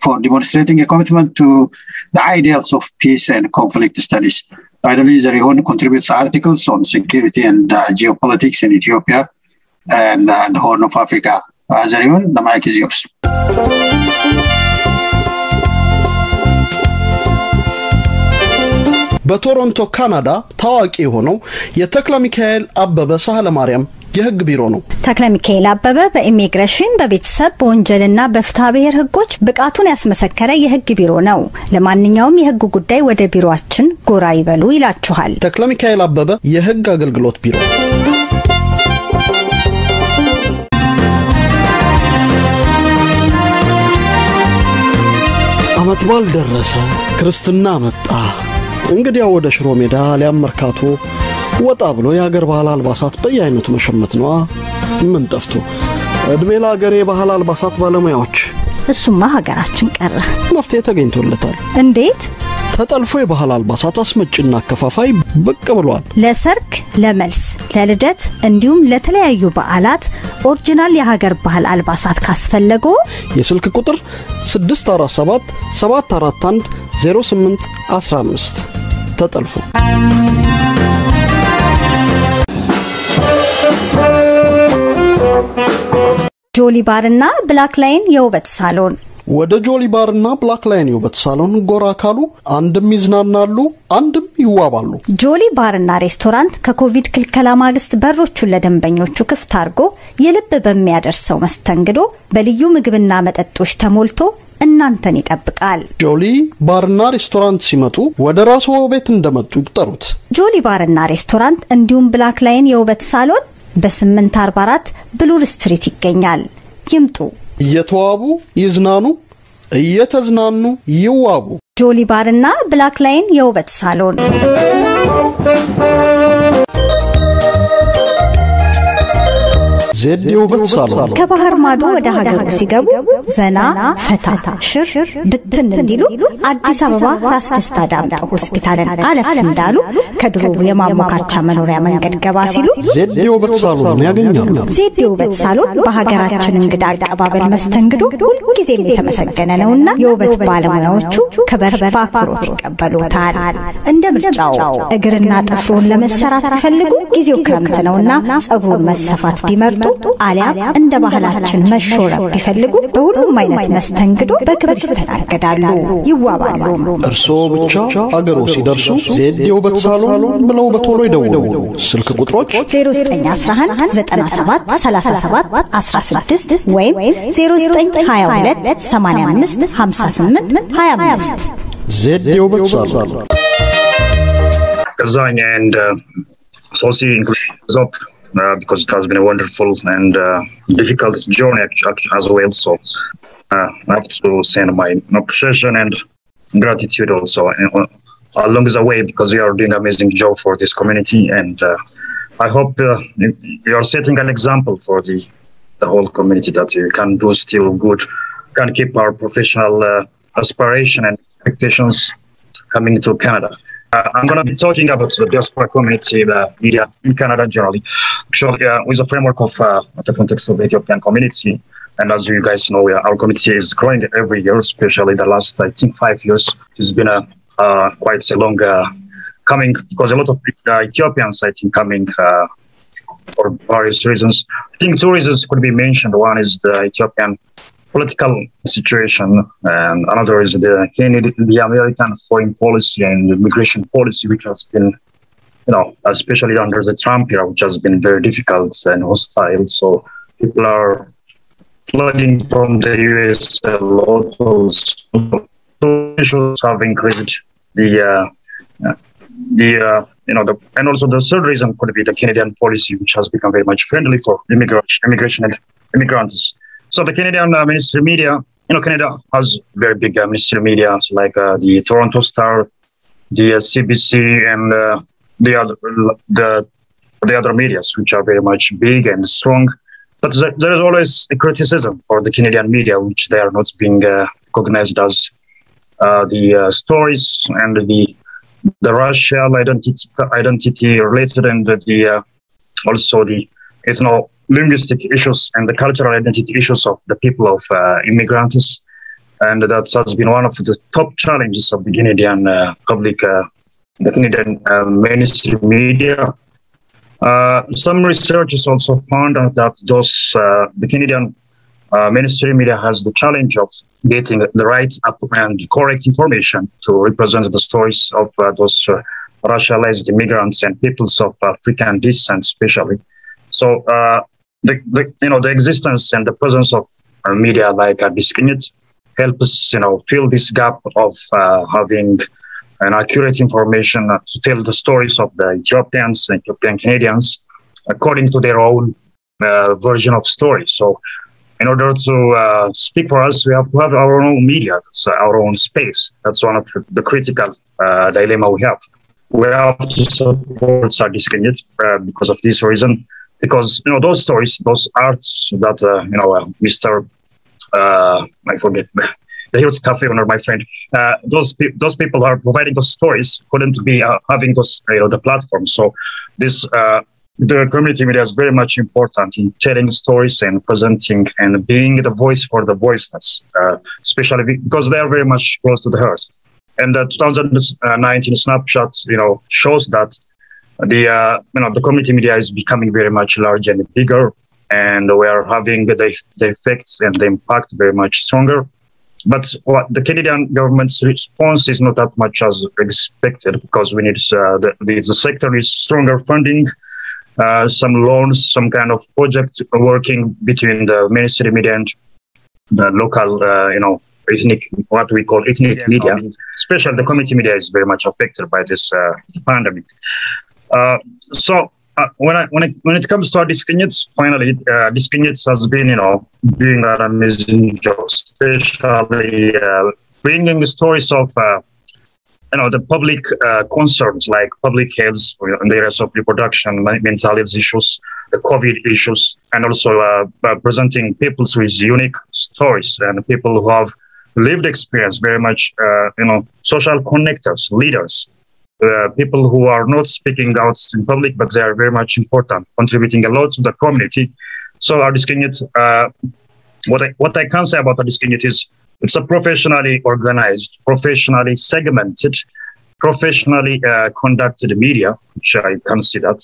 [SPEAKER 4] for demonstrating a commitment to the ideals of peace and conflict studies. Finally, Zuriun contributes articles on security and geopolitics in Ethiopia and the Horn of Africa. Zuriun, the mic is yours.
[SPEAKER 9] በቶሮንቶ ካናዳ ታዋቂ ሆነው የተክለ ሚካኤል አበበ ሳህለ ማርያም የህግ ቢሮ ነው።
[SPEAKER 1] ተክለ ሚካኤል አበበ በኢሚግሬሽን በቤተሰብ በወንጀልና በፍትሐ ብሔር ህጎች ብቃቱን ያስመሰከረ የህግ ቢሮ ነው። ለማንኛውም የህግ ጉዳይ ወደ ቢሮአችን ጎራ ይበሉ ይላችኋል።
[SPEAKER 9] ተክለ ሚካኤል አበበ የህግ አገልግሎት ቢሮ አመት በዓል ደረሰ፣ ክርስትና መጣ። እንግዲህ ወደ ሽሮ ሜዳ ሊያመርካቶ ወጣ ብሎ የሀገር ባህል አልባሳት በየአይነቱ መሸመት ነው። ምን ጠፍቶ እድሜ ለሀገር የባህል አልባሳት ባለሙያዎች።
[SPEAKER 1] እሱማ ሀገራችን ቀረ።
[SPEAKER 9] መፍትሄ ተገኝቶለታል።
[SPEAKER 1] እንዴት?
[SPEAKER 9] ተጠልፎ የባህል አልባሳት አስመጭና አከፋፋይ ብቅ ብሏል።
[SPEAKER 1] ለሰርግ፣ ለመልስ፣ ለልደት እንዲሁም ለተለያዩ በዓላት ኦሪጂናል የሀገር ባህል አልባሳት ካስፈለጉ
[SPEAKER 9] የስልክ ቁጥር 647 741 0815 ተጠልፎ
[SPEAKER 1] ጆሊ ባርና ብላክ ላይን የውበት ሳሎን
[SPEAKER 9] ወደ ጆሊ ባርና ብላክ ላይን የውበት ሳሎን ጎራ ካሉ አንድም ይዝናናሉ፣ አንድም ይዋባሉ።
[SPEAKER 1] ጆሊ ባርና ሬስቶራንት ከኮቪድ ክልከላ ማግስት በሮቹን ለደንበኞቹ ክፍት አድርጎ የልብ በሚያደርሰው መስተንግዶ በልዩ ምግብና መጠጦች ተሞልቶ እናንተን ይጠብቃል።
[SPEAKER 9] ጆሊ ባርና ሬስቶራንት ሲመጡ ወደ ራስዎ ቤት እንደመጡ ይቁጠሩት።
[SPEAKER 1] ጆሊ ባርና ሬስቶራንት እንዲሁም ብላክ ላይን የውበት ሳሎን በ844 ብሉር ስትሪት ይገኛል። ይምጡ፣
[SPEAKER 9] እየተዋቡ ይዝናኑ፣ እየተዝናኑ ይዋቡ።
[SPEAKER 1] ጆሊ ባርና ብላክ ላይን የውበት ሳሎን
[SPEAKER 9] ዜዴው በተሳሉ
[SPEAKER 1] ከባህር ማዶ ወደ ሀገሩ ሲገቡ ዘና ፈታ ሽር ብትን እንዲሉ አዲስ አበባ ራስ ደስታ ዳምጠው ሆስፒታልን አለፍ እንዳሉ ከድሮ የማሞካቻ መኖሪያ መንገድ ገባ ሲሉ
[SPEAKER 9] ዜዴው በተሳሉ ያገኛሉ።
[SPEAKER 1] ዜዴው በተሳሉ በሀገራችን እንግዳ አቀባበል መስተንግዶ ሁልጊዜም የተመሰገነ ነውና የውበት ባለሙያዎቹ ከበርበባ አክብሮት ይቀበሉታል። እንደ ምርጫው እግርና ጥፍሩን ለመሰራት ቢፈልጉ ጊዜው ክረምት ነውና ጸጉሩን መሰፋት ቢመርጡ አሊያ እንደ ባህላችን መሾረብ ቢፈልጉ በሁሉም አይነት መስተንግዶ በክብር ይስተናገዳሉ፣ ይዋባሉ።
[SPEAKER 9] እርሶ ብቻ አገሮ ሲደርሱ ዜዴው በተሳሉ ብለው በቶሎ ይደውሉ። ስልክ ቁጥሮች
[SPEAKER 1] 0911973716 ወይም 0922855825
[SPEAKER 9] ዜዴው በተሳሉ
[SPEAKER 13] Gezahegn and Sosi up because it has been a wonderful and difficult journey as well. So I have to send my appreciation and gratitude also along the way because you are doing an amazing job for this community, and I hope you are setting an example for the whole community that you can do still good, can keep our professional aspiration and expectations coming to Canada. I'm going to be talking about the diaspora community media in Canada generally, actually with the framework of the context of the Ethiopian community. And as you guys know, our community is growing every year, especially the last, I think, 5 years. It's been quite a long coming because a lot of Ethiopians, I think, coming for various reasons. I think two reasons could be mentioned. One is the Ethiopian political situation, and another is the American foreign policy and immigration policy, which has been, especially under the Trump era, which has been very difficult and hostile. So people are flooding from the US. A lot of issues have increased. And also the third reason could be the Canadian policy, which has become very much friendly for immigration and immigrants. So the Canadian mainstream media, Canada has very big mainstream media like the Toronto Star, the CBC, and the other medias, which are very much big and strong. But there is always a criticism for the Canadian media, which they are not being recognized as the stories and the racial identity related, and also the linguistic issues and the cultural identity issues of the people of immigrants, and that has been one of the top challenges of the Canadian the Canadian mainstream media. Some researchers also found out that the Canadian mainstream media has the challenge of getting the right and correct information to represent the stories of those racialized immigrants and peoples of African descent, especially. So the existence and the presence of media like Gezahegn helps fill this gap of having an accurate information to tell the stories of the Ethiopians and Ethiopian Canadians according to their own version of stories. So in order to speak for us, we have to have our own media, our own space. That's one of the critical dilemma we have. We have to support Gezahegn because of this reason. Because those stories, those arts that Mr. I forget the Hills Cafe owner, my friend, those people are providing those stories couldn't be having those the platform. So the community media is very much important in telling stories and presenting and being the voice for the voiceless, especially because they are very much close to the heart. And the 2019 snapshot, shows that the community media is becoming very much larger and bigger, and we are having the effects and the impact very much stronger. But the Canadian government's response is not that much as expected, because we need the sector is stronger funding, some loans, some kind of project working between the mainstream media and the local, ethnic, what we call ethnic media. Especially the community media is very much affected by this pandemic. When it comes to Gezahegn, finally, Gezahegn has been, doing an amazing job, especially bringing the stories of, the public concerns like public health in the areas of reproduction, mental health issues, the COVID issues, and also presenting people with unique stories and people who have lived experience, very much, social connectors, leaders, people who are not speaking out in public, but they are very much important, contributing a lot to the community. So Addis ቅኝት, what I can say about Addis ቅኝት is it's a professionally organized, professionally segmented, professionally conducted media, which I can see that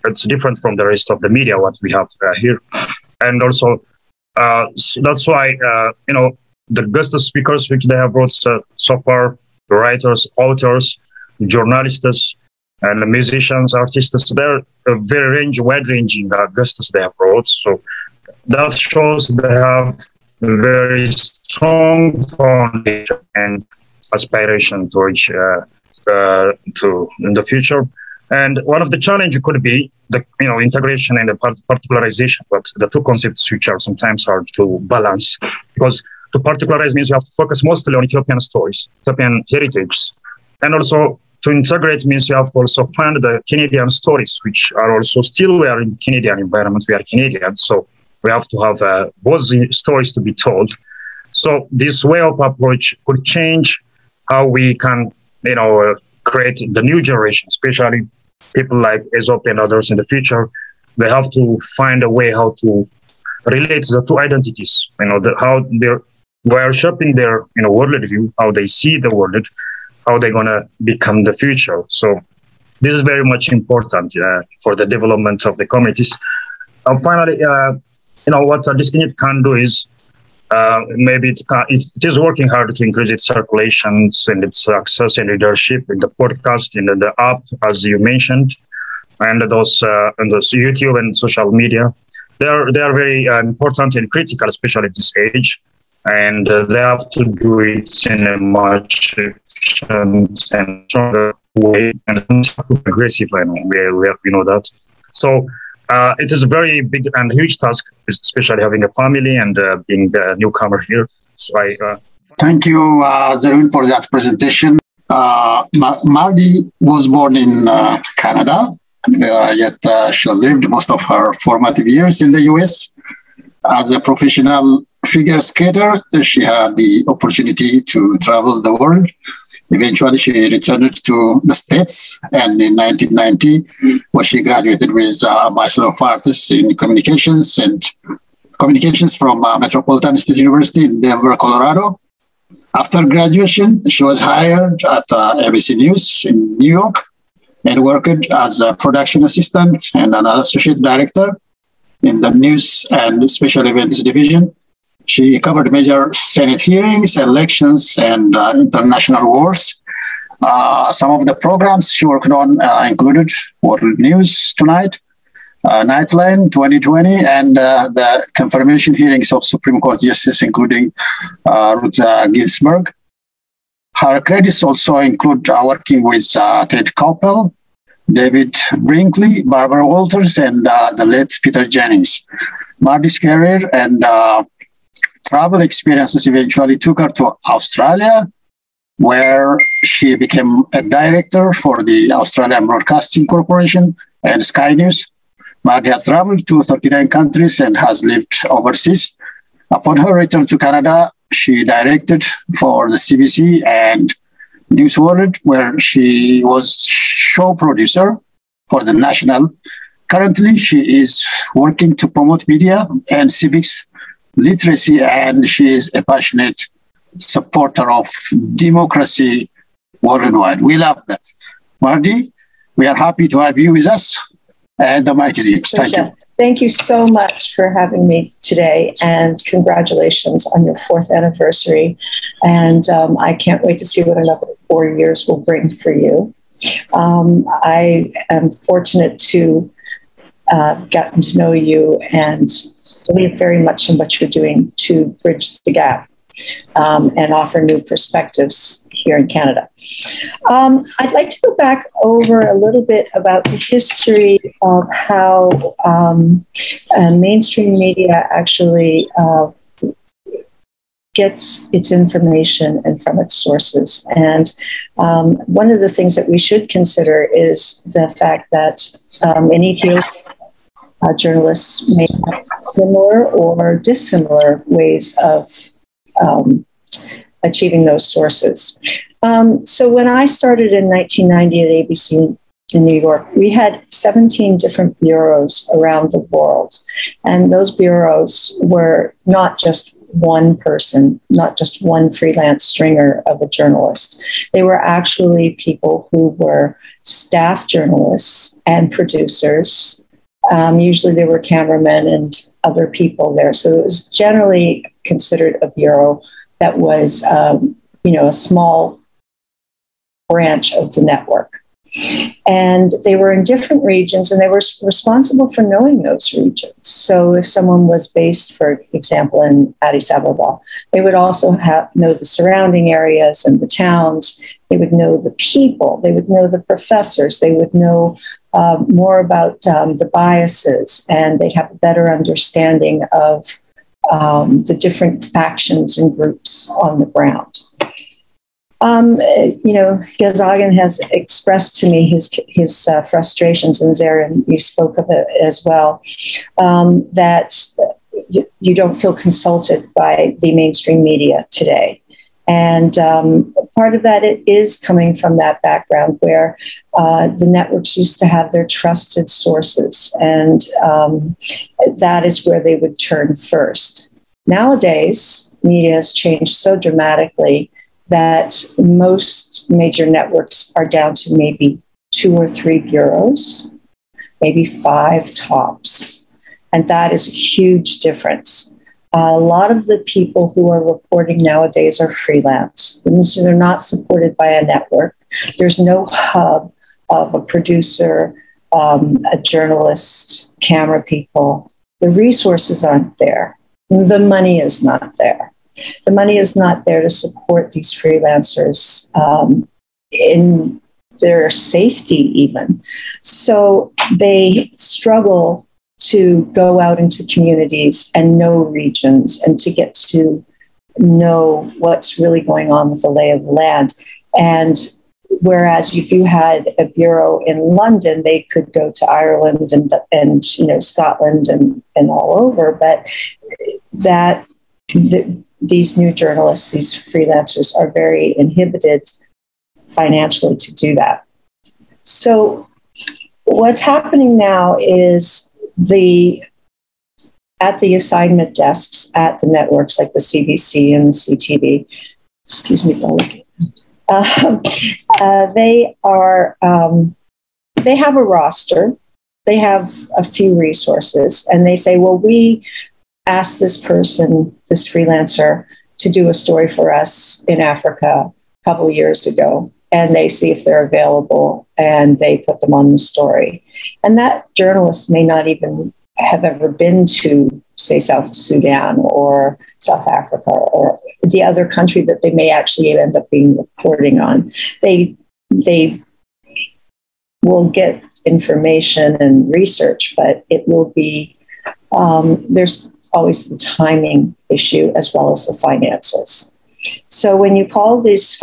[SPEAKER 13] it's different from the rest of the media what we have here. And also, that's why, the guest speakers which they have brought so far, writers, authors, journalists, and musicians, artists, they're a very wide-ranging guests they have brought. So that shows they have a very strong foundation and aspiration to reach to in the future. And one of the challenges could be the integration and the particularization, but the two concepts which are sometimes hard to balance, because to particularize means you have to focus mostly on Ethiopian stories, Ethiopian heritage, and also to integrate means you have to also find the Canadian stories, which are also still we are in Canadian environment, we are Canadian, so we have to have both the stories to be told. So this way of approach could change how we can, create the new generation, especially people like Aesop and others in the future. They have to find a way how to relate the two identities, how they are shaping their worldview, how they see the world, how they're going to become the future. So this is very much important for the development of the communities. And finally, what Addis ቅኝት can do is maybe it is working hard to increase its circulations and its access and leadership in the podcast, in the app, as you mentioned, and those YouTube and social media. They are very important and critical, especially at this age, and they have to do it in a much efficient and stronger way and aggressive. We know that. So it is a very big and huge task, especially having a family and being a newcomer here. So
[SPEAKER 4] Thank you, Zarun, for that presentation. Mardi was born in Canada, yet she lived most of her formative years in the US. As a professional figure skater, she had the opportunity to travel the world. Eventually, she returned to the States, and in 1990, where she graduated with a Bachelor of Arts in Communications from Metropolitan State University in Denver, Colorado. After graduation, she was hired at ABC News in New York and worked as a production assistant and an associate director in the news and special events division. She covered major Senate hearings, elections, and international wars. Some of the programs she worked on included World News Tonight, Nightline 2020, and the confirmation hearings of Supreme Court justices, including Ruth Ginsburg. Her credits also include working with Ted Koppel, David Brinkley, Barbara Walters, and the late Peter Jennings. Mardi's career and travel experiences eventually took her to Australia, where she became a director for the Australian Broadcasting Corporation and Sky News. Mardi has traveled to 39 countries and has lived overseas. Upon her return to Canada, she directed for the CBC and News World, where she was show producer for the National. Currently, she is working to promote media and civics literacy, and she is a passionate supporter of democracy worldwide. We love that. Mardi, we are happy to have you with us. And the mic is yours. Thank you.
[SPEAKER 14] Thank you so much for having me today, and congratulations on your 4th anniversary. And I can't wait to see what another 4 years will bring for you. I am fortunate to gotten to know you and believe very much in what you're doing to bridge the gap and offer new perspectives here in Canada. I'd like to go back over a little bit about the history of how mainstream media actually gets its information and from its sources. And one of the things that we should consider is the fact that in Ethiopia, journalists may have similar or dissimilar ways of achieving those sources. So when I started in 1990 at ABC in New York, we had 17 different bureaus around the world. And those bureaus were not just one person, not just one freelance stringer of a journalist. They were actually people who were staff journalists and producers. Usually there were cameramen and other people there. So it was generally considered a bureau that was, a small branch of the network. And they were in different regions, and they were responsible for knowing those regions. So if someone was based, for example, in Addis Ababa, they would also know the surrounding areas and the towns. They would know the people. They would know the professors. They would know more about the biases, and they'd have a better understanding of the different factions and groups on the ground. Gezahegn has expressed to me his frustrations in there, and you spoke of it as well, that you don't feel consulted by the mainstream media today. And part of that it is coming from that background where the networks used to have their trusted sources, and that is where they would turn first. Nowadays, media has changed so dramatically that most major networks are down to maybe 2 or 3 bureaus, maybe 5 tops. And that is a huge difference. A lot of the people who are reporting nowadays are freelance. They're not supported by a network. There's no hub of a producer, a journalist, camera people. The resources aren't there. The money is not there. The money is not there to support these freelancers in their safety even. So they struggle to go out into communities and know regions and to get to know what's really going on with the lay of the land. And whereas if you had a bureau in London, they could go to Ireland and Scotland and all over, but these new journalists, these freelancers, are very inhibited financially to do that. So what's happening now is at the assignment desks at the networks like the CBC and the CTV, excuse me, they have a roster, they have a few resources, and they say, well, we asked this person, this freelancer, to do a story for us in Africa a couple of years ago, and they see if they're available and they put them on the story. And that journalist may not even have ever been to, say, South Sudan or South Africa or the other country that they may actually end up being reporting on. They will get information and research, but it will be, there's always the timing issue as well as the finances. So when you call these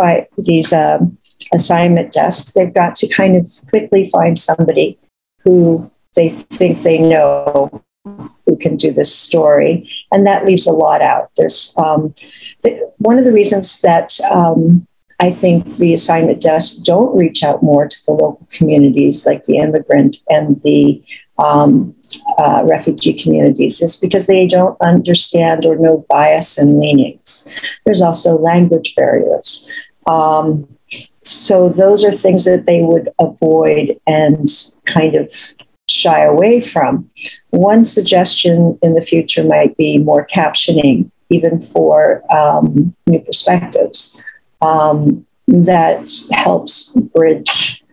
[SPEAKER 14] assignment desks, they've got to kind of quickly find somebody who they think they know who can do this story. And that leaves a lot out. There's one of the reasons that I think the assignment desks don't reach out more to the local communities like the immigrant and the refugee communities is because they don't understand or know bias and leanings. There's also language barriers. So those are things that they would avoid and kind of shy away from. One suggestion in the future might be more captioning, even for new perspectives, that helps bridge,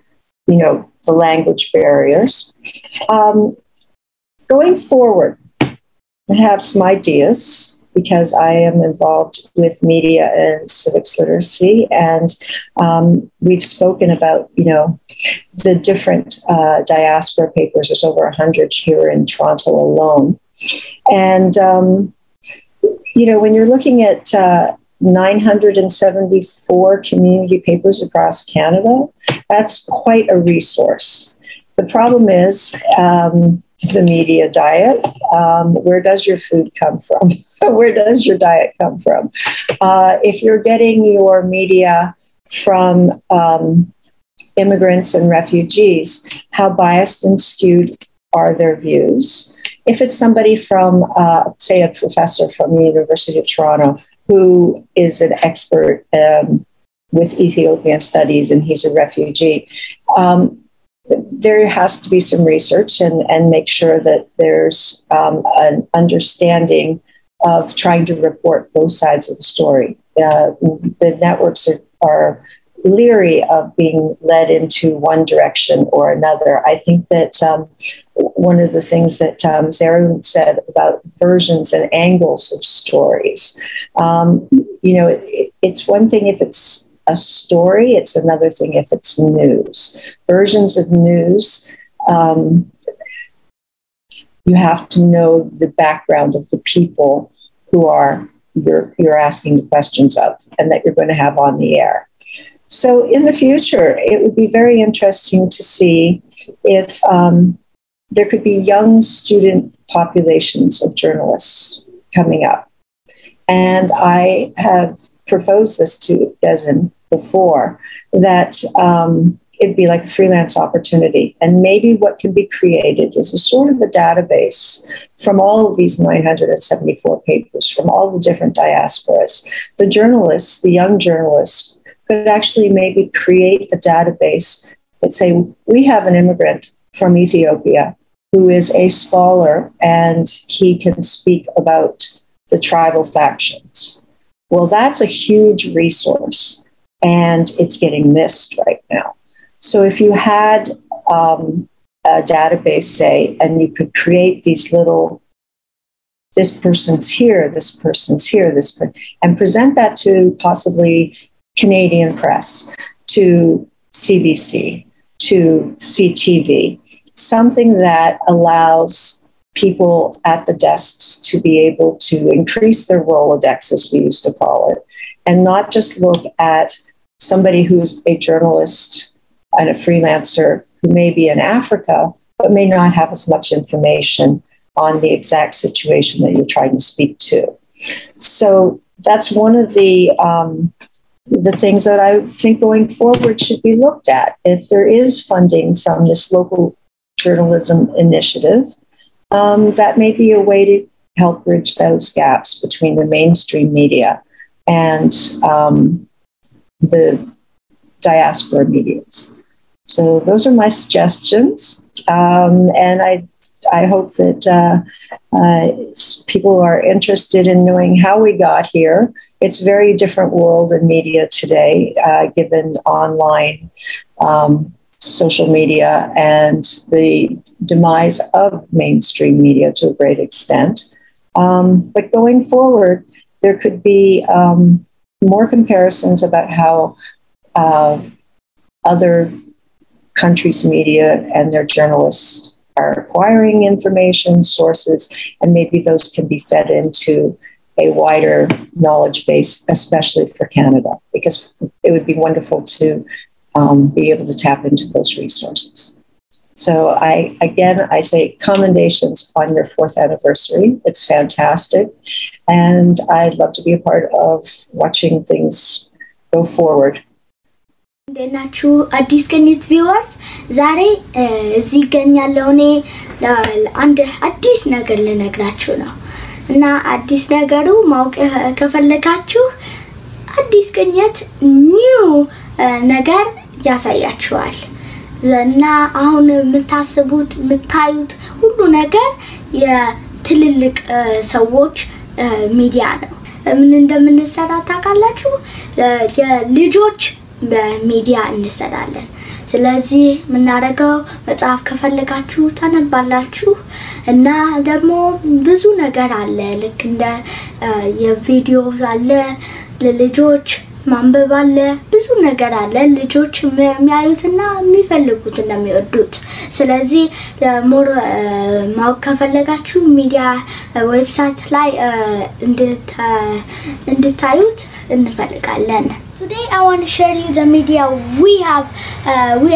[SPEAKER 14] the language barriers. Going forward, I have some ideas because I am involved with media and civics literacy, and we've spoken about, the different diaspora papers. There's over 100 here in Toronto alone. And, when you're looking at 974 community papers across Canada, that's quite a resource. The problem is the media diet. Where does your food come from? Where does your diet come from? If you're getting your media from immigrants and refugees, how biased and skewed are their views? If it's somebody from, say, a professor from the University of Toronto who is an expert with Ethiopian studies and he's a refugee, there has to be some research and make sure that there's an understanding of trying to report both sides of the story. The networks are leery of being led into one direction or another. I think that one of the things that Zarun said about versions and angles of stories, it's one thing if it's a story, it's another thing if it's news. Versions of news, you have to know the background of the people who you're asking the questions of and that you're going to have on the air. So in the future, it would be very interesting to see if there could be young student populations of journalists coming up. And I have proposed this to Gezahegn before, that it'd be like a freelance opportunity. And maybe what can be created is a sort of a database from all of these 974 papers, from all the different diasporas. The journalists, the young journalists, could actually maybe create a database that say, we have an immigrant from Ethiopia who is a scholar and he can speak about the tribal factions. Well, that's a huge resource and it's getting missed right now. So if you had a database, say, and you could create these little, this person's here, this person's here, and present that to possibly Canadian press, to CBC, to CTV, something that allows people at the desks to be able to increase their Rolodex, as we used to call it, and not just look at somebody who's a journalist and a freelancer who may be in Africa, but may not have as much information on the exact situation that you're trying to speak to. So that's one of the things that I think going forward should be looked at. If there is funding from this local journalism initiative, that may be a way to help bridge those gaps between the mainstream media and the diaspora medias. So those are my suggestions. And I hope that people are interested in knowing how we got here. It's a very different world in media today, given online social media and the demise of mainstream media to a great extent. But going forward, there could be more comparisons about how other countries' media and their journalists are acquiring information sources, and maybe those can be fed into a wider knowledge base, especially for Canada, because it would be wonderful to be able to tap into those resources. So I say commendations on your 4th anniversary. It's fantastic. And I'd love to be a part of watching things go forward.
[SPEAKER 15] እንደናችሁ አዲስ ቅኝት ቪውወርስ ዛሬ እዚህ ገኛለሁ እኔ አንድ አዲስ ነገር ልነግራችሁ ነው እና አዲስ ነገሩ ማወቅ ከፈለጋችሁ አዲስ ቅኝት ኒው ነገር ያሳያችኋል እና አሁን የምታስቡት የምታዩት ሁሉ ነገር የትልልቅ ሰዎች ሚዲያ ነው ምን እንደምንሰራ ታውቃላችሁ የልጆች በሚዲያ እንሰራለን ስለዚህ ምናረጋው መጽሐፍ ከፈለጋችሁ ታነባላችሁ እና ደግሞ ብዙ ነገር አለ ልክ እንደ የቪዲዮስ አለ ለልጆች ማንበብ አለ ብዙ ነገር አለ ልጆች የሚያዩትና የሚፈልጉት እንደሚወዱት ስለዚህ ሞር ማወቅ ከፈለጋችሁ ሚዲያ ዌብሳይት ላይ እንድታዩት እንፈልጋለን Today I want to share you the media we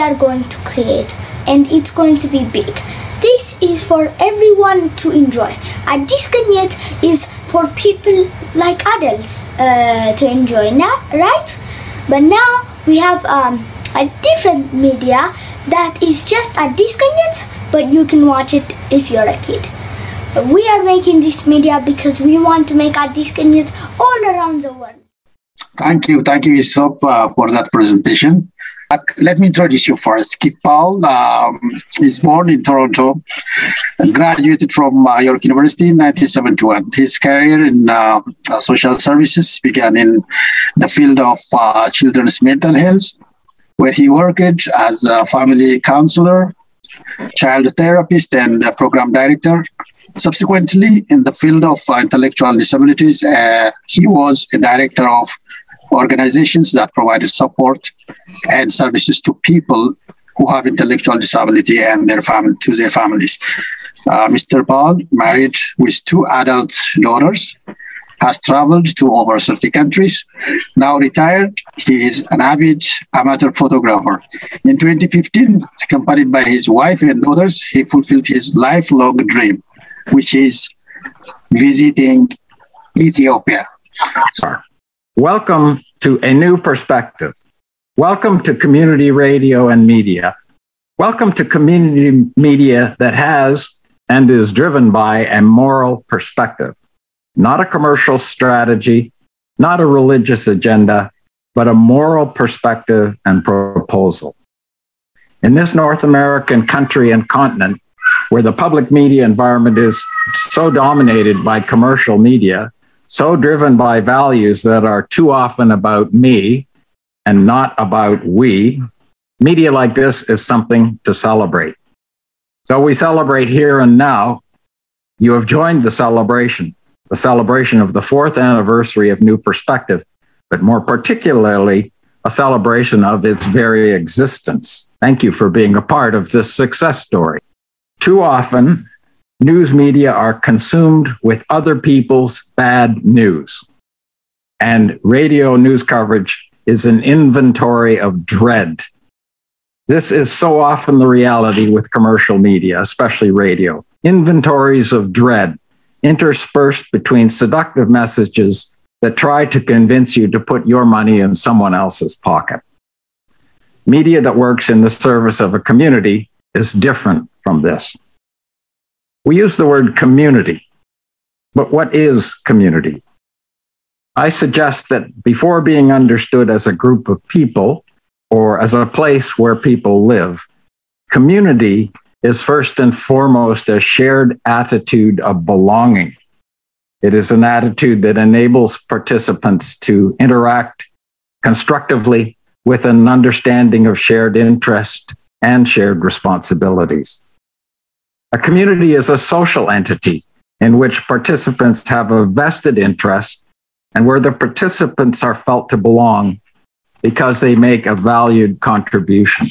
[SPEAKER 15] are going to create and it's going to be big. This is for everyone to enjoy. Addis Kanyet is for people like adults to enjoy, right? But now we have a different media that is just Addis Kanyet, but you can watch it if you're a kid. We are making this media because we want to make Addis Kanyet all around the world.
[SPEAKER 4] Thank you, Isop, for that presentation. Let me introduce you first. Kip Paul is born in Toronto and graduated from York University in 1971. His career in social services began in the field of children's mental health, where he worked as a family counselor, child therapist, and program director. Subsequently, in the field of intellectual disabilities, he was a director of organizations that provided support and services to people who have intellectual disability and their families. Mr. Paul, married with 2 adult daughters, has traveled to over 30 countries. Now retired, he is an avid amateur photographer. In 2015, accompanied by his wife and daughters, he fulfilled his lifelong dream, which is visiting Ethiopia.
[SPEAKER 2] Welcome to a new perspective. Welcome to community radio and media. Welcome to community media that has and is driven by a moral perspective, not a commercial strategy, not a religious agenda, but a moral perspective and proposal. In this North American country and continent, where the public media environment is so dominated by commercial media, so driven by values that are too often about me and not about we, media like this is something to celebrate. So we celebrate here and now. You have joined the celebration of the 4th anniversary of New Perspective, but more particularly, a celebration of its very existence. Thank you for being a part of this success story. Too often, news media are consumed with other people's bad news. And radio news coverage is an inventory of dread. This is so often the reality with commercial media, especially radio. Inventories of dread interspersed between seductive messages that try to convince you to put your money in someone else's pocket. Media that works in the service of a community is different from this. We use the word community, but what is community? I suggest that before being understood as a group of people or as a place where people live, community is first and foremost a shared attitude of belonging. It is an attitude that enables participants to interact constructively with an understanding of shared interest and shared responsibilities. A community is a social entity in which participants have a vested interest and where the participants are felt to belong because they make a valued contribution.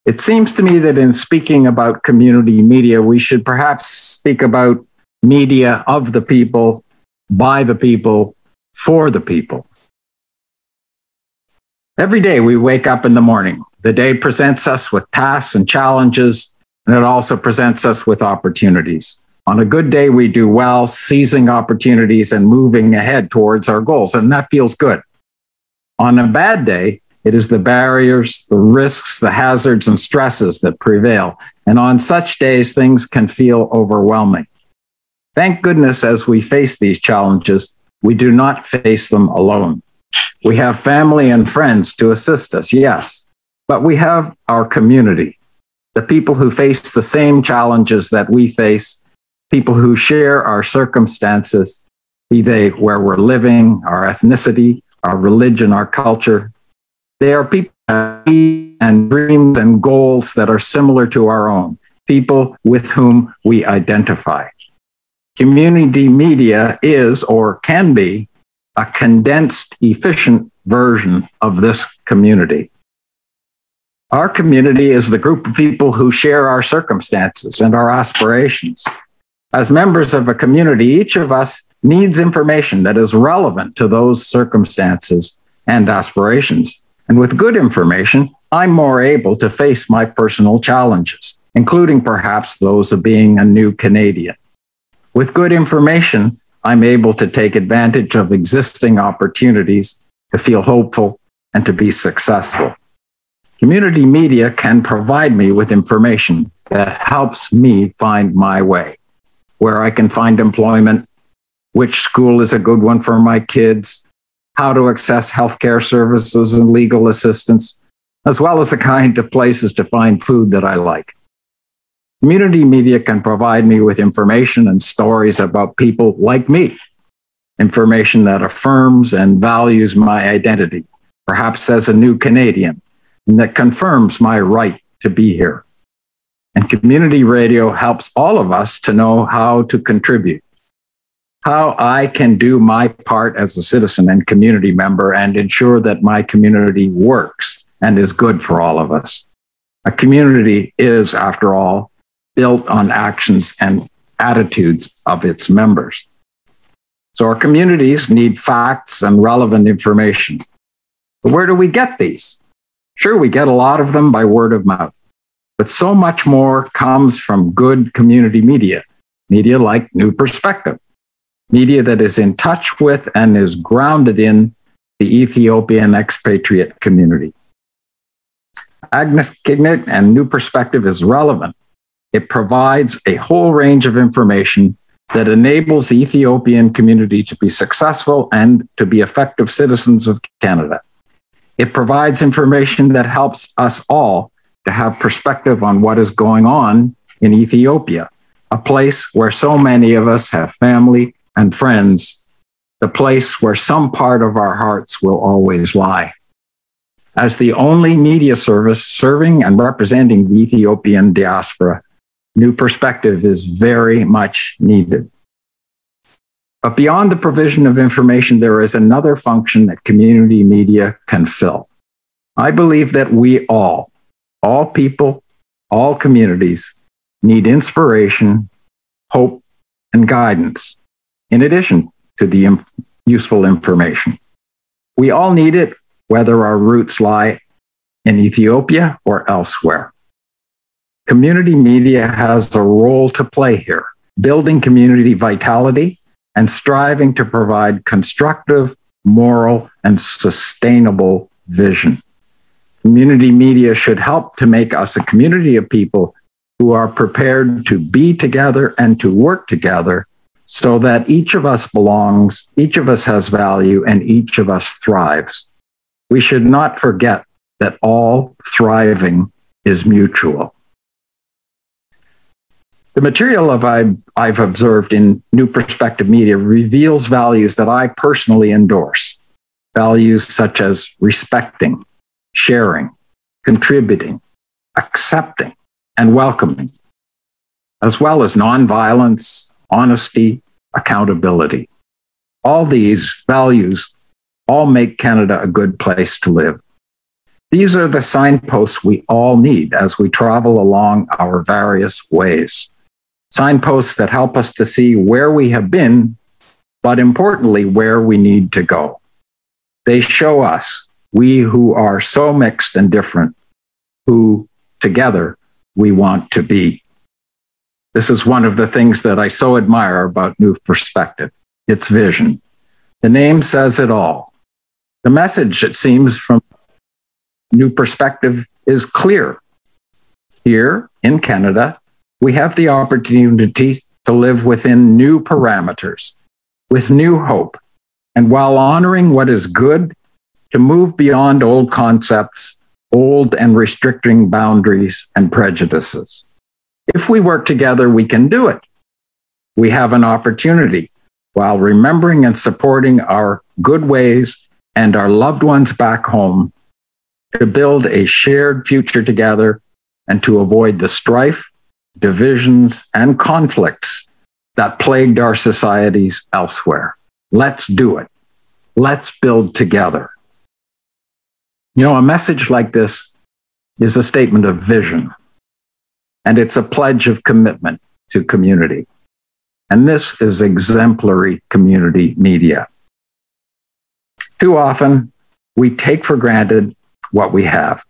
[SPEAKER 2] It seems to me that in speaking about community media, we should perhaps speak about media of the people, by the people, for the people. Every day we wake up in the morning. The day presents us with tasks and challenges, and it also presents us with opportunities. On a good day, we do well, seizing opportunities and moving ahead towards our goals, and that feels good. On a bad day, it is the barriers, the risks, the hazards, and stresses that prevail. And on such days, things can feel overwhelming. Thank goodness, as we face these challenges, we do not face them alone. We have family and friends to assist us, yes, but we have our community, the people who face the same challenges that we face, people who share our circumstances, be they where we're living, our ethnicity, our religion, our culture. They are people and dreams and goals that are similar to our own, people with whom we identify. Community media is or can be a condensed, efficient version of this community. Our community is the group of people who share our circumstances and our aspirations. As members of a community, each of us needs information that is relevant to those circumstances and aspirations. And with good information, I'm more able to face my personal challenges including perhaps those of being a new Canadian. With good information, I'm able to take advantage of existing opportunities to feel hopeful and to be successful. Community media can provide me with information that helps me find my way, where I can find employment, which school is a good one for my kids, how to access healthcare services and legal assistance, as well as the kind of places to find food that I like. Community media can provide me with information and stories about people like me, information that affirms and values my identity, perhaps as a new Canadian, and that confirms my right to be here. And community radio helps all of us to know how to contribute, how I can do my part as a citizen and community member and ensure that my community works and is good for all of us. A community is, after all, built on actions and attitudes of its members. So our communities need facts and relevant information. But where do we get these? Sure, we get a lot of them by word of mouth, but so much more comes from good community media, media like New Perspective, media that is in touch with and is grounded in the Ethiopian expatriate community. Gezahegn and New Perspective is relevant. It provides a whole range of information that enables the Ethiopian community to be successful and to be effective citizens of Canada. It provides information that helps us all to have perspective on what is going on in Ethiopia, a place where so many of us have family and friends, the place where some part of our hearts will always lie. As the only media service serving and representing the Ethiopian diaspora, New Perspective is very much needed. But beyond the provision of information, there is another function that community media can fill. I believe that we all people, all communities, need inspiration, hope, and guidance, in addition to the useful information. We all need it, whether our roots lie in Ethiopia or elsewhere. Community media has a role to play here, building community vitality and striving to provide constructive, moral, and sustainable vision. Community media should help to make us a community of people who are prepared to be together and to work together so that each of us belongs, each of us has value, and each of us thrives. We should not forget that all thriving is mutual. The material I've observed in New Perspective Media reveals values that I personally endorse. Values such as respecting, sharing, contributing, accepting, and welcoming, as well as nonviolence, honesty, accountability. All these values all make Canada a good place to live. These are the signposts we all need as we travel along our various ways. Signposts that help us to see where we have been, but importantly, where we need to go. They show us, we who are so mixed and different, who together we want to be. This is one of the things that I so admire about New Perspective, its vision. The name says it all. The message, it seems, from New Perspective is clear. Here in Canada, we have the opportunity to live within new parameters, with new hope, and while honoring what is good, to move beyond old concepts, old and restricting boundaries and prejudices. If we work together, we can do it. We have an opportunity, while remembering and supporting our good ways and our loved ones back home, to build a shared future together and to avoid the strife, divisions, and conflicts that plagued our societies elsewhere. Let's do it. Let's build together. You know, a message like this is a statement of vision, and it's a pledge of commitment to community. And this is exemplary community media. Too often, we take for granted what we have.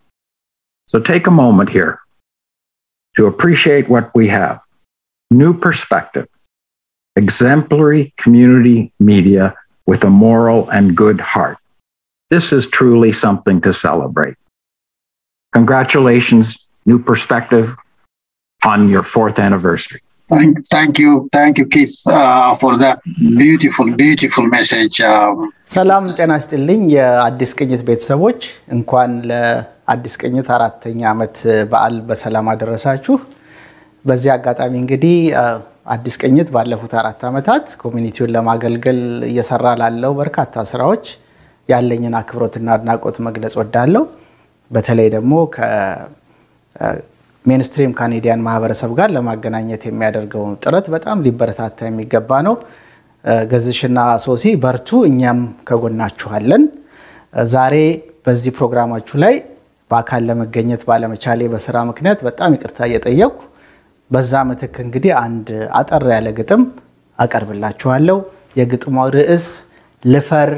[SPEAKER 2] So take a moment here to appreciate what we have. New perspective, exemplary community media with a moral and good heart. This is truly something to celebrate. Congratulations, New Perspective, on your 4th anniversary.
[SPEAKER 4] Thank you, Keith, for that beautiful message.
[SPEAKER 3] ሰላም ጤና ይስጥልኝ የአዲስ ቅኝት ቤተሰቦች እንኳን ለአዲስ ቅኝት 4ኛ ዓመት በዓል በሰላም አደረሳችሁ። በዚህ አጋጣሚ እንግዲህ አዲስ ቅኝት ባለፉት 4 ዓመታት ኮሚኒቲውን ለማገልገል እየሰራ ላለው በርካታ ስራዎች ያለኝን አክብሮትና አድናቆት መግለጽ ወዳለሁ። በተለይ ደግሞ ከሜንስትሪም ካናዲያን ማህበረሰብ ጋር ለማገናኘት የሚያደርገው ጥረት በጣም ሊበረታታ የሚገባ ነው። ገዝሽና ሶሲ በርቱ፣ እኛም ከጎናችሁ አለን። ዛሬ በዚህ ፕሮግራማችሁ ላይ በአካል ለመገኘት ባለመቻሌ በስራ ምክንያት በጣም ይቅርታ እየጠየቅኩ በዛ ምትክ እንግዲህ አንድ አጠር ያለ ግጥም አቀርብላችኋለሁ። የግጥሙ ርዕስ ልፈር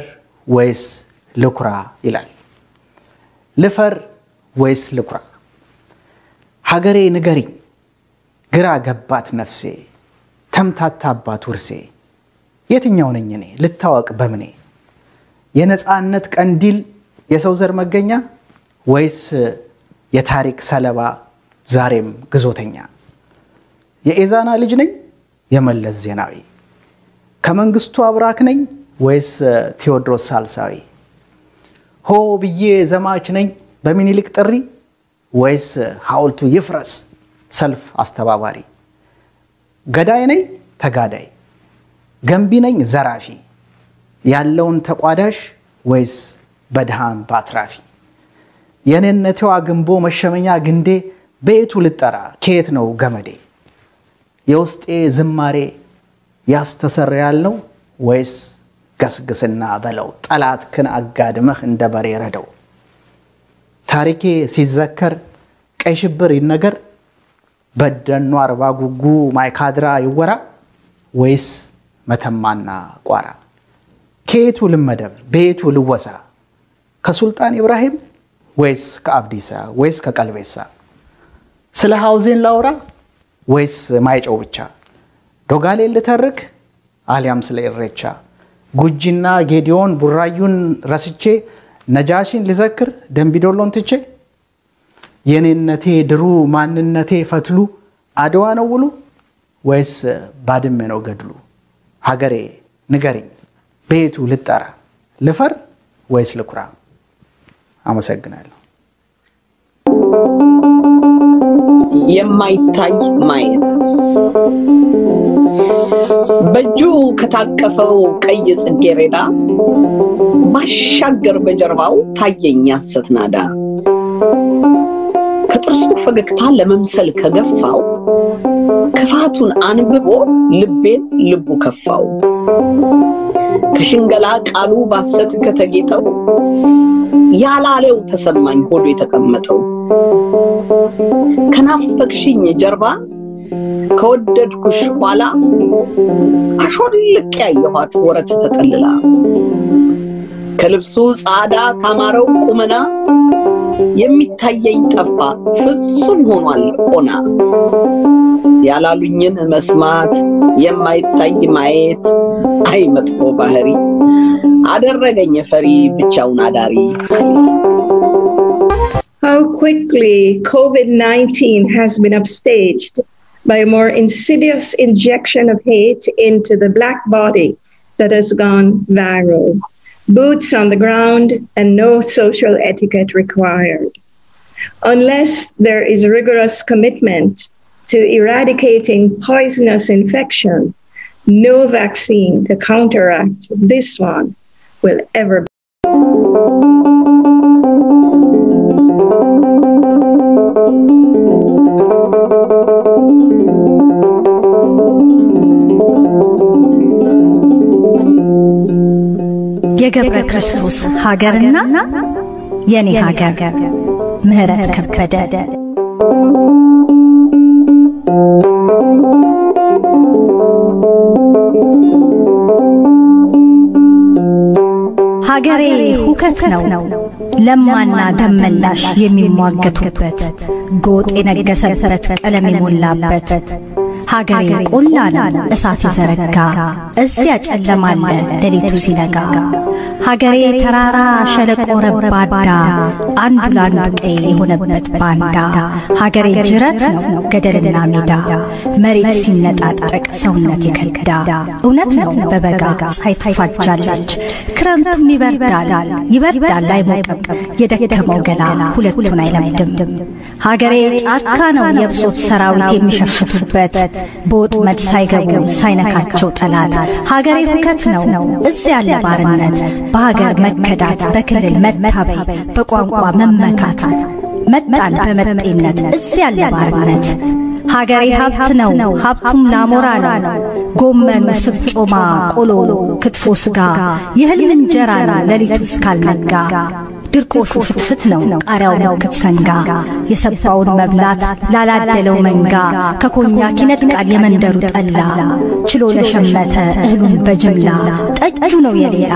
[SPEAKER 3] ወይስ ልኩራ ይላል። ልፈር ወይስ ልኩራ? ሀገሬ ንገሪኝ ግራ ገባት ነፍሴ ተምታታባት ውርሴ የትኛው ነኝ እኔ ልታወቅ በምኔ የነጻነት ቀንዲል የሰው ዘር መገኛ ወይስ የታሪክ ሰለባ ዛሬም ግዞተኛ? የኤዛና ልጅ ነኝ የመለስ ዜናዊ ከመንግስቱ አብራክ ነኝ ወይስ ቴዎድሮስ ሳልሳዊ? ሆ ብዬ ዘማች ነኝ በሚኒሊክ ጥሪ ወይስ ሐውልቱ ይፍረስ ሰልፍ አስተባባሪ? ገዳይ ነኝ ተጋዳይ ገንቢ ነኝ ዘራፊ ያለውን ተቋዳሽ ወይስ በድሃም ባትራፊ? የኔነቴዋ ግንቦ መሸመኛ ግንዴ በየቱ ልጠራ ከየት ነው ገመዴ? የውስጤ ዝማሬ ያስተሰርያል ነው ወይስ ገስግስና በለው ጠላት ክን አጋድመህ እንደ በሬ ረደው? ታሪኬ ሲዘከር ቀይ ሽብር ይነገር በደኑ አርባ ጉጉ ማይካድራ ይወራ ወይስ መተማና ቋራ? ከየቱ ልመደብ በየቱ ልወሳ? ከሱልጣን ኢብራሂም ወይስ ከአብዲሳ ወይስ ከቀልቤሳ? ስለ ሐውዜን ላውራ ወይስ ማይጨው ብቻ? ዶጋሌ ልተርክ አሊያም ስለ ኢሬቻ? ጉጂና ጌዲዮን ቡራዩን ረስቼ ነጃሽን ልዘክር ደምቢዶሎን ትቼ? የኔነቴ ድሩ ማንነቴ ፈትሉ አድዋ ነው ውሉ ወይስ ባድመ ነው ገድሉ? ሀገሬ ንገሪኝ በየቱ ልጠራ ልፈር ወይስ ልኩራ? አመሰግናለሁ።
[SPEAKER 6] የማይታይ ማየት በእጁ ከታቀፈው ቀይ ጽጌረዳ ባሻገር በጀርባው ታየኝ ያሰት ናዳ። ከጥርሱ ፈገግታ ለመምሰል ከገፋው ክፋቱን አንብቦ ልቤን ልቡ ከፋው። ከሽንገላ ቃሉ ባሰት ከተጌጠው ያላለው ተሰማኝ ሆዶ የተቀመጠው። ከናፈቅሽኝ ጀርባ ከወደድኩሽ ኋላ አሾልቅ ያየኋት ወረት ተጠልላ። ከልብሱ ጻዳ ካማረው ቁመና የሚታየኝ ጠፋ ፍጹም ሆኗል ኦና። ያላሉኝን መስማት የማይታይ ማየት አይ መጥፎ ባህሪ አደረገኝ ፈሪ ብቻውን አዳሪ።
[SPEAKER 16] How quickly COVID-19 has been upstaged by a more insidious injection of hate into the black body that has gone viral. Boots on the ground and no social etiquette required. Unless there is rigorous commitment to eradicating poisonous infection, no vaccine to counteract this one will ever be.
[SPEAKER 1] የገብረ ክርስቶስ ሀገርና የኔ ሀገር ምህረት ከበደ ሀገሬ ሁከት ነው ለማና ደመላሽ የሚሟገቱበት ጎጥ የነገሰበት ቀለም የሞላበት ሀገሬ ቆላ ነው እሳት ይዘረጋ እዚያ ጨለማለ ሌሊቱ ሲነጋ ሀገሬ ተራራ ሸለቆ ረባዳ አንዱ ላንዱ ቀይ የሆነበት ባንዳ ሀገሬ ጅረት ነው ገደልና ሜዳ መሬት ሲነጣጠቅ ሰውነት ይከዳ እውነት ነው በበጋ ሳይፋጃለች ክረምቱም ይበርዳል አይሞቅም የደከመው ገላ ሁለቱን አይለምድም ሀገሬ ጫካ ነው የብሶት ሰራዊት የሚሸፍቱበት በወጥመድ ሳይገቡ ሳይነካቸው ጠላት ሀገሬ ሁከት ነው እዚያ ያለ ባርነት በሀገር መከዳት በክልል መታበይ በቋንቋ መመካት መጣል በመጤነት እዚያ ያለ ባርነት ሀገሬ ሀብት ነው ሀብቱም ላሞራ ነው ጎመን ስብጮማ ቆሎ ክትፎ ስጋ የህልም እንጀራ ነው ሌሊቱ እስካልነጋ ድርቆሹ ፍትፍት ነው ቃሪያው ነው ክትሰንጋ የሰባውን መብላት ላላደለው መንጋ ከኮኛክ ይነጥቃል የመንደሩ ጠላ ችሎ ለሸመተ እህሉን በጅምላ ጠጁ ነው የሌላ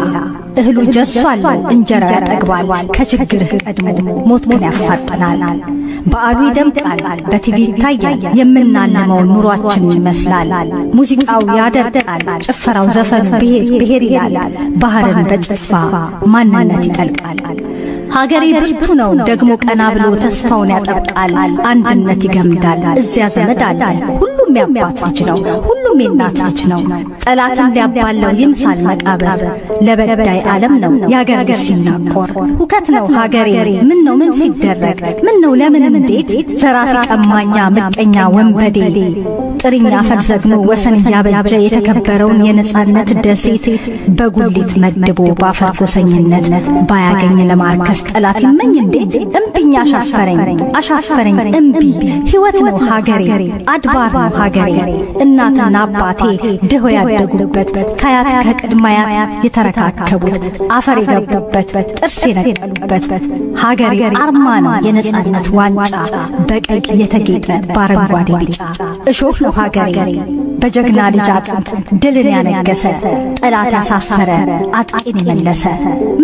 [SPEAKER 1] እህሉ ጀሷል እንጀራ ያጠግባል ከችግርህ ቀድሞ ሞት ግን ያፋጥናል በዓሉ ይደምቃል በቲቪ ይታያል የምናልመው ኑሯችን ይመስላል ሙዚቃው ያደርቃል ጭፈራው ዘፈኑ ብሄር ይላል ባህርን በጭፋ ማንነት ይጠልቃል ሀገሬ ብርቱ ነው ደግሞ ቀና ብሎ ተስፋውን ያጠብቃል አንድነት ይገምዳል እዚያ ዘመድ አለ ሁሉም ያባት ልጅ ነው ሁሉም የናት ልጅ ነው ጠላትን ሊያባለው ይምሳል መቃብር ለበዳይ ዓለም ነው ያገር ልጅ ሲናቆር ሁከት ነው ሀገሬ ምን ነው ምን ሲደረግ ምን ነው ለምን እንዴት ዘራፊ ቀማኛ ምቀኛ ወንበዴ ጥሪኛ ፈርዘግኖ ወሰን ያበጀ የተከበረውን የነጻነት ደሴት በጉሊት መድቦ ባፈር ጎሰኝነት ባያገኝ ለማርከስ ጠላት ይመኝ እንዴት እምቢኛ አሻፈረኝ እምቢ ህይወት ነው ሀገሬ አድባር ነው ሀገሬ እናትና አባቴ ድሆ ያደጉበት ካያት ከቅድማያት የተረካከቡት አፈር የገቡበት ጥርስ የነቀሉበት ሀገሬ አርማ ነው የነጻነት ዋንጫ በቀይ የተጌጠ ባረንጓዴ ቢጫ እሾህ ነው ሀገሬ በጀግና ልጅ አጥንት ድልን ያነገሰ ጠላት ያሳፈረ አጥቂን የመለሰ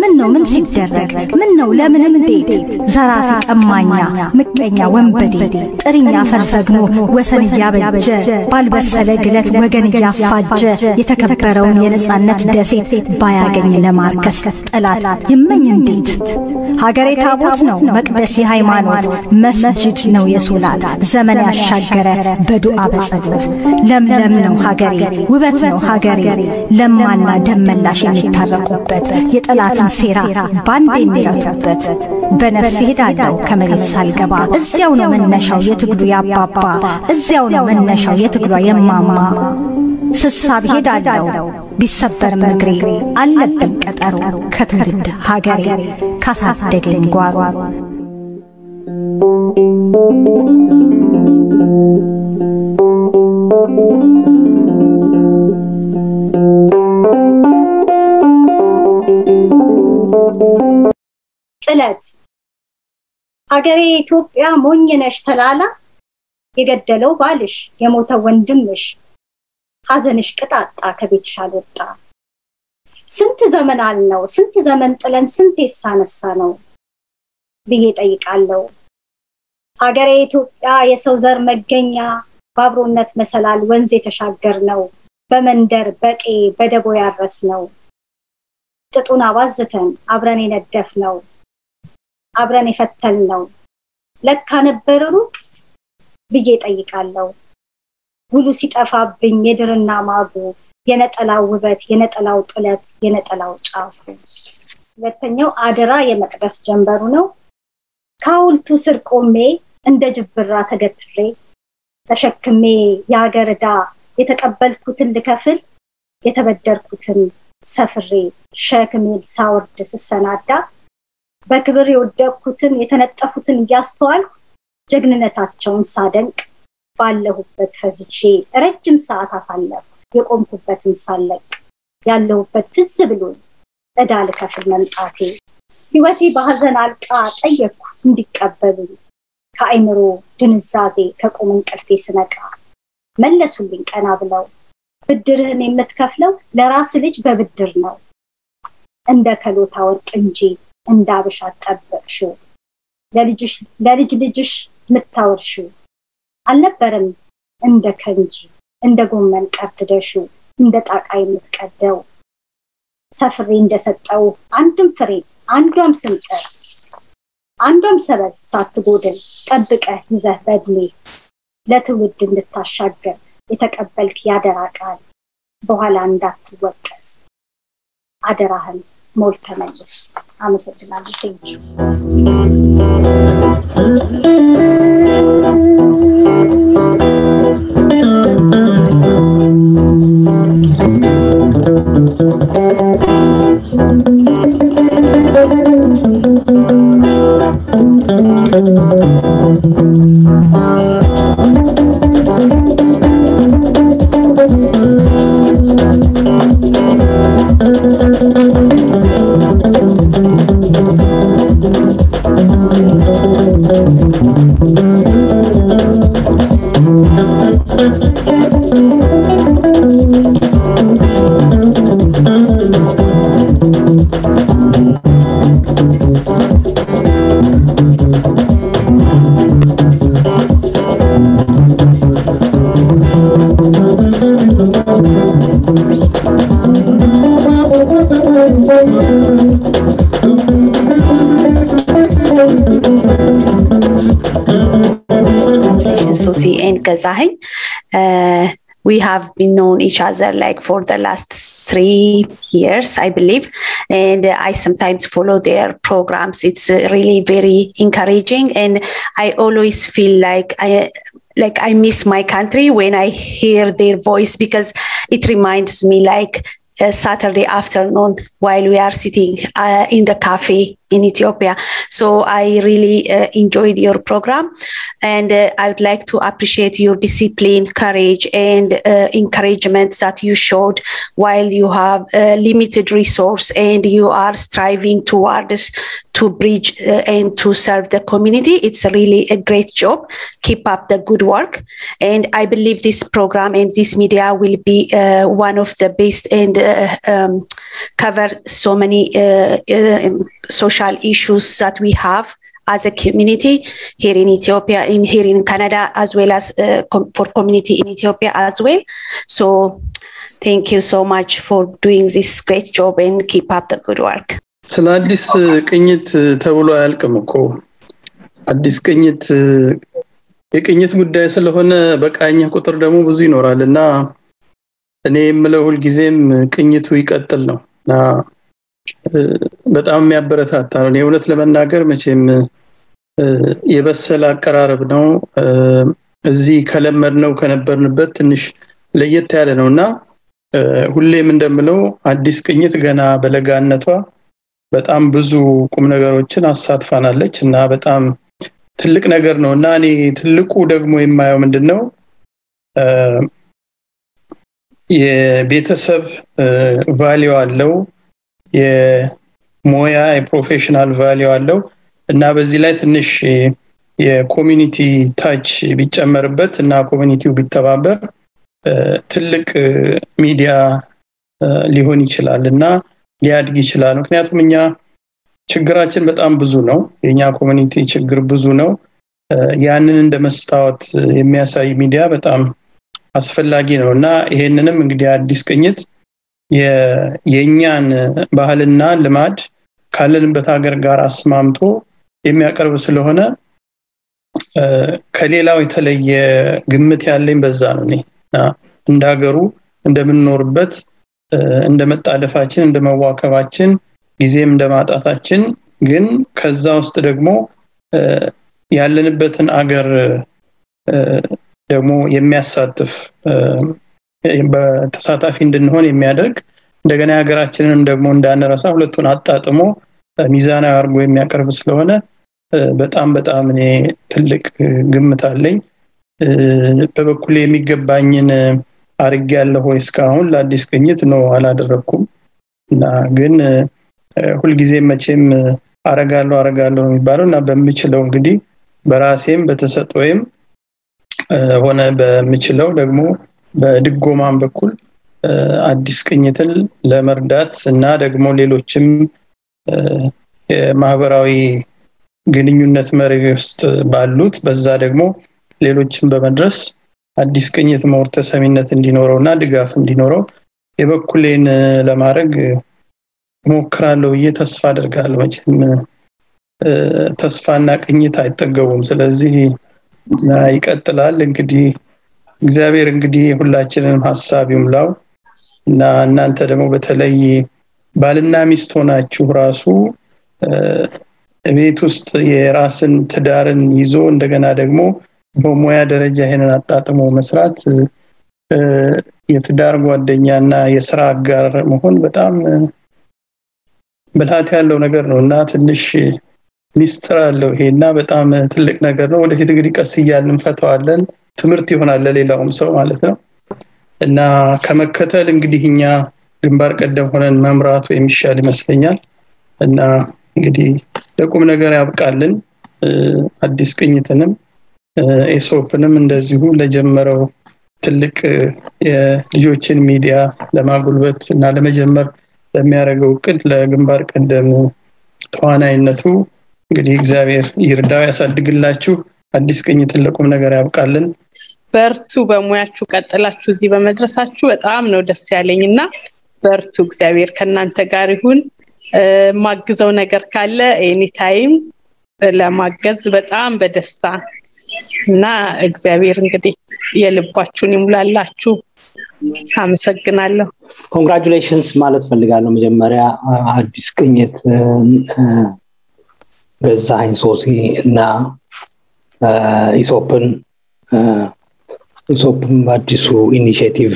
[SPEAKER 1] ምን ነው ምን ሲደረግ ምን ነው ለምን እንዴት ዘራፊ ቀማኛ ምቀኛ ወንበዴ ጥሪኛ ፈርዘግኖ ወሰን ያበጀ ባልበሰለ ግለት ወገን ያፋጀ የተከበረውን የነጻነት ደሴት ባያገኝ ለማርከስ ጠላት ይመኝ እንዴት ሀገሬ ታቦት ነው መቅደስ የሃይማኖት መስጂድ ነው የሶላት ዘመን ያሻገረ በዱዓ በጸሎት ለምለም ነው ሀገሬ ውበት ነው ሀገሬ ለማና ደመላሽ የሚታረቁበት የጠላትን ሴራ ባንዴ የሚረቱበት በነፍስ ሄዳለው ከመሬት ሳልገባ እዚያው ነው መነሻው የትግሉ ያባባ እዚያው ነው መነሻው የትግሉ የማማ ስሳብ ሄዳለው ቢሰበር ምግሬ አለብኝ ቀጠሮ ከትውልድ ሀገሬ ካሳደገኝ ጓሮ
[SPEAKER 5] ጥለት ሀገሬ ኢትዮጵያ ሞኝነሽ ተላላ የገደለው ባልሽ የሞተው ወንድምሽ ሐዘንሽ ቅጣጣ ከቤትሽ አልወጣ ስንት ዘመን አልነው ስንት ዘመን ጥለን ስንት የሳነሳ ነው ብዬ ጠይቃለሁ ሀገሬ ኢትዮጵያ የሰው ዘር መገኛ ባብሮነት መሰላል ወንዝ የተሻገር ነው በመንደር በቄ በደቦ ያረስ ነው ጥጡን አባዝተን አብረን የነደፍ ነው አብረን የፈተል ነው ለካ ነበር ሩቅ ብዬ ጠይቃለሁ ጉሉ ሲጠፋብኝ የድርና ማጉ የነጠላው ውበት የነጠላው ጥለት የነጠላው ጫፉ ሁለተኛው አደራ የመቅደስ ጀንበሩ ነው ካውልቱ ስር ቆሜ እንደ ጅብራ ተገትሬ ተሸክሜ ያገርዳ የተቀበልኩትን ልከፍል የተበደርኩትን ሰፍሬ ሸክሜል ሳወርድ ስሰናዳ በክብር የወደቅኩትን የተነጠፉትን ያስተዋል ጀግንነታቸውን ሳደንቅ ባለሁበት ፈዝቼ ረጅም ሰዓት አሳለፍ የቆምኩበትን ሳለቅ ያለሁበት ትዝ ብሎኝ እዳ ልከፍል መምጣቴ ህይወቴ በሐዘን አልቃ ጠየቅኩ እንዲቀበሉኝ ከአይምሮ ድንዛዜ ከቆም እንቅልፌ ስነቃ መለሱልኝ ቀና ብለው ብድርህን የምትከፍለው ለራስ ልጅ በብድር ነው እንደ ከሎታ ወርቅ እንጂ እንዳብሽ አጠበቅሽው ለልጅ ልጅሽ ምታወርሽው አልነበረም እንደ ከንጂ እንደ ጎመን ቀርድደሹ እንደ ጣቃይ ምትቀደው ሰፍሬ እንደሰጠው አንድም ፍሬ አንዷም ስንጥር አንዷም ሰበዝ ሳትጎድል ጠብቀህ ይዘህ በድሜ ለትውልድ እንድታሻገር የተቀበልክ ያደራ ቃል በኋላ እንዳትወቀስ አደራህን ሞልተ መልስ አመሰግናለሁ ቴንኪው
[SPEAKER 27] Sosi and Gezahegn. We have been known each other like for the last 3 years, I believe, and I sometimes follow their programs. It's really very encouraging, and I always feel like I miss my country when I hear their voice, because it reminds me like a Saturday afternoon while we are sitting in the cafe in Ethiopia. So I really enjoyed your program, and I would like to appreciate your discipline, courage, and encouragement that you showed while you have limited resource and you are striving towards to bridge and to serve the community. It's really a great job. Keep up the good work, and I believe this program and this media will be one of the best and cover so many social issues that we have as a community here in Ethiopia, here in Canada, as well as for community in Ethiopia as well. So thank you so much for doing this great job and keep up the good work.
[SPEAKER 21] ስለ አዲስ ቅኝት ተብሎ አያልቅም እኮ አዲስ ቅኝት የቅኝት ጉዳይ ስለሆነ በቃኛ ቁጥር ደግሞ ብዙ ይኖራልና እኔ የምለው ሁሉ ጊዜም ቅኝቱ ይቀጥል ነውና በጣም የሚያበረታታ ነው። የእውነት ለመናገር መቼም የበሰለ አቀራረብ ነው። እዚህ ከለመድነው ከነበርንበት ትንሽ ለየት ያለ ነውና ሁሌም እንደምለው አዲስ ቅኝት ገና በለጋነቷ በጣም ብዙ ቁም ነገሮችን አሳትፋናለች እና በጣም ትልቅ ነገር ነውና እኔ ትልቁ ደግሞ የማየው ምንድነው የቤተሰብ ቫልዩ አለው የሞያ የፕሮፌሽናል ቫልዩ አለው እና በዚህ ላይ ትንሽ የኮሚኒቲ ታች ቢጨመርበት እና ኮሚኒቲው ቢተባበር ትልቅ ሚዲያ ሊሆን ይችላልና ሊያድግ ይችላል። ምክንያቱም እኛ ችግራችን በጣም ብዙ ነው። የኛ ኮሚኒቲ ችግር ብዙ ነው። ያንን እንደመስታወት የሚያሳይ ሚዲያ በጣም አስፈላጊ ነውና ይሄንንም እንግዲህ አዲስ ቅኝት የኛን ባህልና ልማድ ካለንበት ሀገር ጋር አስማምቶ የሚያቀርብ ስለሆነ ከሌላው የተለየ ግምት ያለኝ በዛ ነው። እኔና እንደሀገሩ እንደምንኖርበት እንደመጣደፋችን እንደመዋከባችን ጊዜም እንደማጣታችን ግን ከዛ ውስጥ ደግሞ ያለንበትን አገር ደግሞ የሚያሳትፍ በተሳታፊ እንድንሆን የሚያደርግ እንደገና ሀገራችንንም ደግሞ እንዳንረሳ ሁለቱን አጣጥሞ ሚዛናዊ አድርጎ የሚያቀርብ ስለሆነ በጣም እኔ ትልቅ ግምት አለኝ። በበኩሌ የሚገባኝን አርጋለሁ እስካሁን ለአዲስ ቅኝት ነው አላደረኩም እና ግን ሁሉ ጊዜ መቼም አረጋለሁ የሚባለውና በሚችለው እንግዲህ በራሴም በተሰጠውም ሆነ በሚችለው ደግሞ በድጎማም በኩል አዲስ ቅኝትን ለመርዳት እና ደግሞ ሌሎችም የማህበራዊ ግንኙነት መርህ ውስጥ ባሉት በዛ ደግሞ ሌሎችን በመድረስ አዲስ ቅኝት ሞር ተሰሚነት እንዲኖረውና ድጋፍ እንዲኖረው የበኩሌን ለማድረግ ሞክራለሁ ተስፋ አደርጋለሁ መቼም ተስፋና ቅኝት አይጠገቡም ስለዚህ ይቀጥላል እንግዲህ እግዚአብሔር እንግዲህ ሁላችንም ሐሳብ ይሙላው እና እናንተ ደግሞ በተለይ ባልና ሚስት ሆናችሁ ራሱ ቤት ውስጥ የራስን ትዳርን ይዞ እንደገና ደግሞ በሙያ ደረጃ ይሄንን አጣጥሞ መስራት የትዳር ጓደኛና የሥራ አጋር መሆን በጣም ብልሃት ያለው ነገር ነውና ትንሽ ሚስጥር አለው ይሄና በጣም ትልቅ ነገር ነው ወደፊት እንግዲህ ቀስ እያልን እንፈታዋለን ትምርት ይሆናል ለሌላውም ሰው ማለት ነው እና ከመከተል እንግዲህ እኛ ግንባር ቀደም ሆነን መምራቱ የሚሻል ይመስለኛል እና እንግዲህ ለቁም ነገር ያብቃልን አዲስ ቅኝትንም ኤሶፕንም እንደዚሁ ለጀመረው ትልቅ የልጆችን ሚዲያ ለማጉልበት እና ለመጀመር ለሚያደርገው ቅድ ለግንባር ቀደም ተዋናይነቱ እንግዲህ እግዚአብሔር ይርዳው ያሳድግላችሁ አዲስ ቅኝትን ለቁም ነገር ያብቃልን
[SPEAKER 17] በርቱ በሙያችሁ ቀጥላችሁ እዚህ በመድረሳችሁ በጣም ነው ደስ ያለኝና በርቱ እግዚአብሔር ከናንተ ጋር ይሁን ማግዘው ነገር ካለ ኤኒ ታይም ለማገዝ በጣም በደስታ እና እግዚአብሔር እንግዲህ የልባችሁን ይሙላላችሁ አመሰግናለሁ
[SPEAKER 18] ኮንግራቹሌሽንስ ማለት ፈልጋለሁ መጀመሪያ አዲስ ቅኝት ገዛኸኝ ሶሲ እና ኢሶፕን አዲሱ ኢኒሺዬቲቭ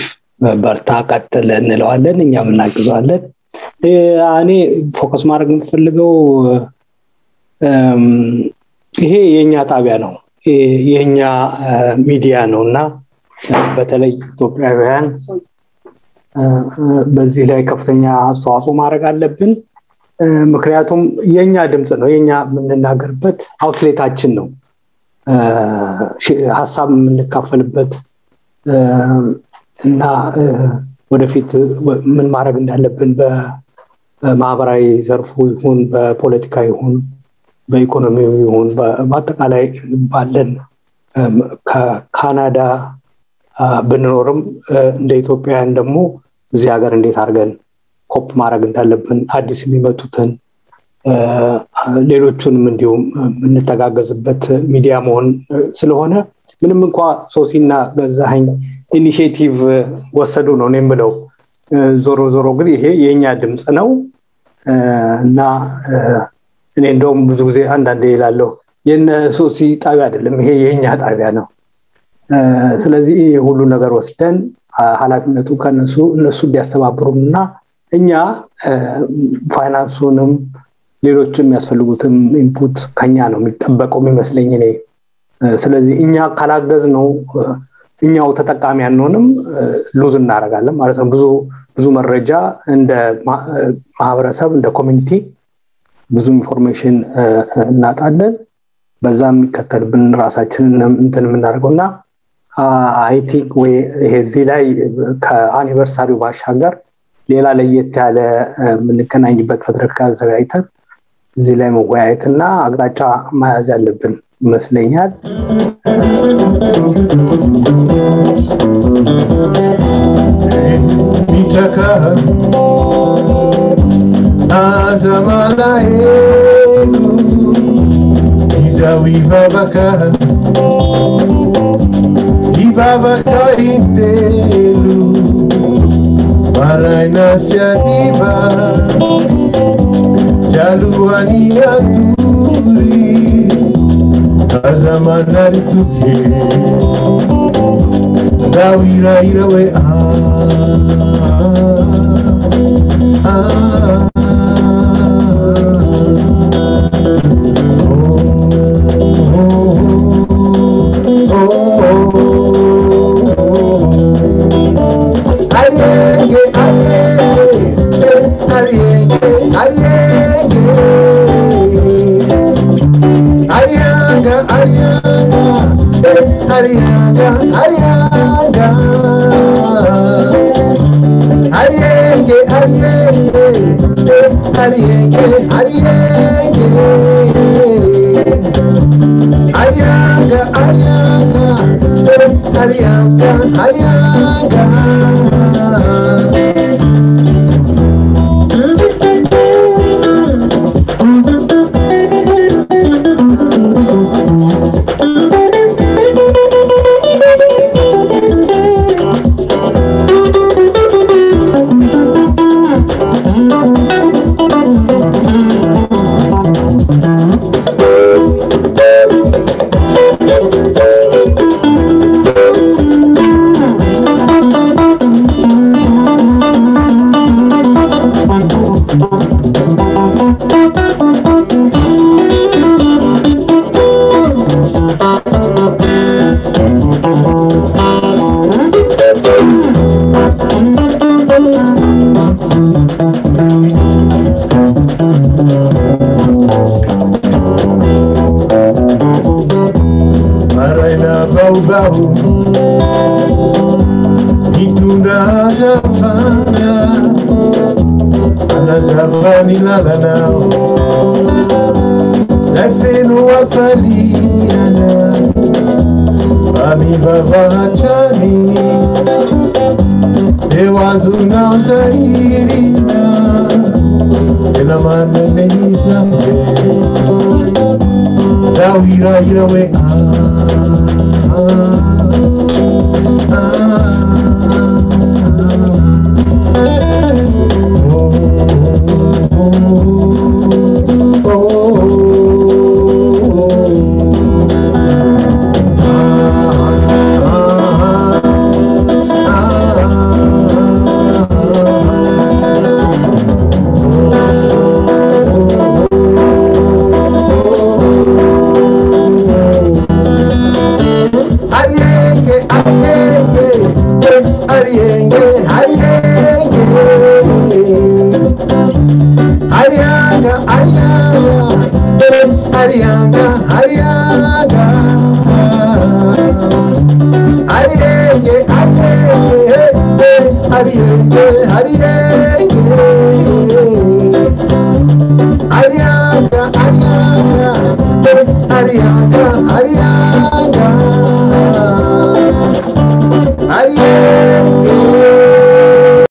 [SPEAKER 18] በርታ ቀጥል እንለዋለን እኛም እናግዛለን እኔ ፎከስ ማድረግ የምፈልገው ይሄ የኛ ጣቢያ ነው የኛ ሚዲያ ነውና በተለይ ኢትዮጵያውያን በዚህ ላይ ከፍተኛ አስተዋጽኦ ማድረግ አለብን ምክንያቱም የኛ ድምጽ ነው የኛ የምንናገርበት አውትሌታችን ነው ሐሳብ የምንካፈልበት እና ወደፊት ምን ማድረግ እንዳለብን በማህበራዊ ዘርፉ ይሁን በፖለቲካ ይሁን በኢኮኖሚው ይሁን በአጠቃላይ ባለን ከካናዳ ብንኖርም እንደ ኢትዮጵያውያን ደግሞ እዚህ ሀገር እንዴት አድርገን ኮፕ ማድረግ እንዳለብን አዲስ የሚመጡትን ሌሎቹንም እንዲሁም እንተጋገዝበት ሚዲያ መሆን ስለሆነ ምንም እንኳን ሶሲና ገዛኸኝ ኢኒሺዬቲቭ ወሰዱ ነው እኔም ብለው ዞሮ ግን ይሄ የኛ ድምጽ ነው እና እኔ እንደውም ብዙ ጊዜ አንዳንዴ ይላለው የነ ሶሲ ጣቢያ አይደለም ይሄ የኛ ጣቢያ ነው ስለዚህ ሁሉ ነገር ወስደን ኃላፊነቱ ከነሱ እነሱ እንዲያስተባብሩና እኛ ፋይናንሱንም ሌሎችም ያስፈልጉትን ኢንፑት ከኛ ነው የሚጠበቀው የሚመስለኝ እኔ ስለዚህ እኛ ካላገዝ ነው እኛው ተጠቃሚ አንሆንም ሉዝ እናደርጋለን ማለት ነው ብዙ መረጃ እንደ ማህበረሰብ እንደ ኮሚኒቲ ብዙ ኢንፎርሜሽን እናጣለን በዛም የሚከተልብን ራሳችንን እንትን የምናደርገውና አይ ቲንክ ወይ እዚህ ላይ ከአኒቨርሳሪው ባሻገር ሌላ ለየት ያለ የምንገናኝበት መድረክ አዘጋጅተን እዚህ ላይ መወያየትና አቅጣጫ መያዝ ያለብን ይመስለኛል
[SPEAKER 12] Maraina sianiva Jaluania turi Kazamanari tuke Dawira irawe Ayaga, ayaga, ayaga, ayaga. Hariye,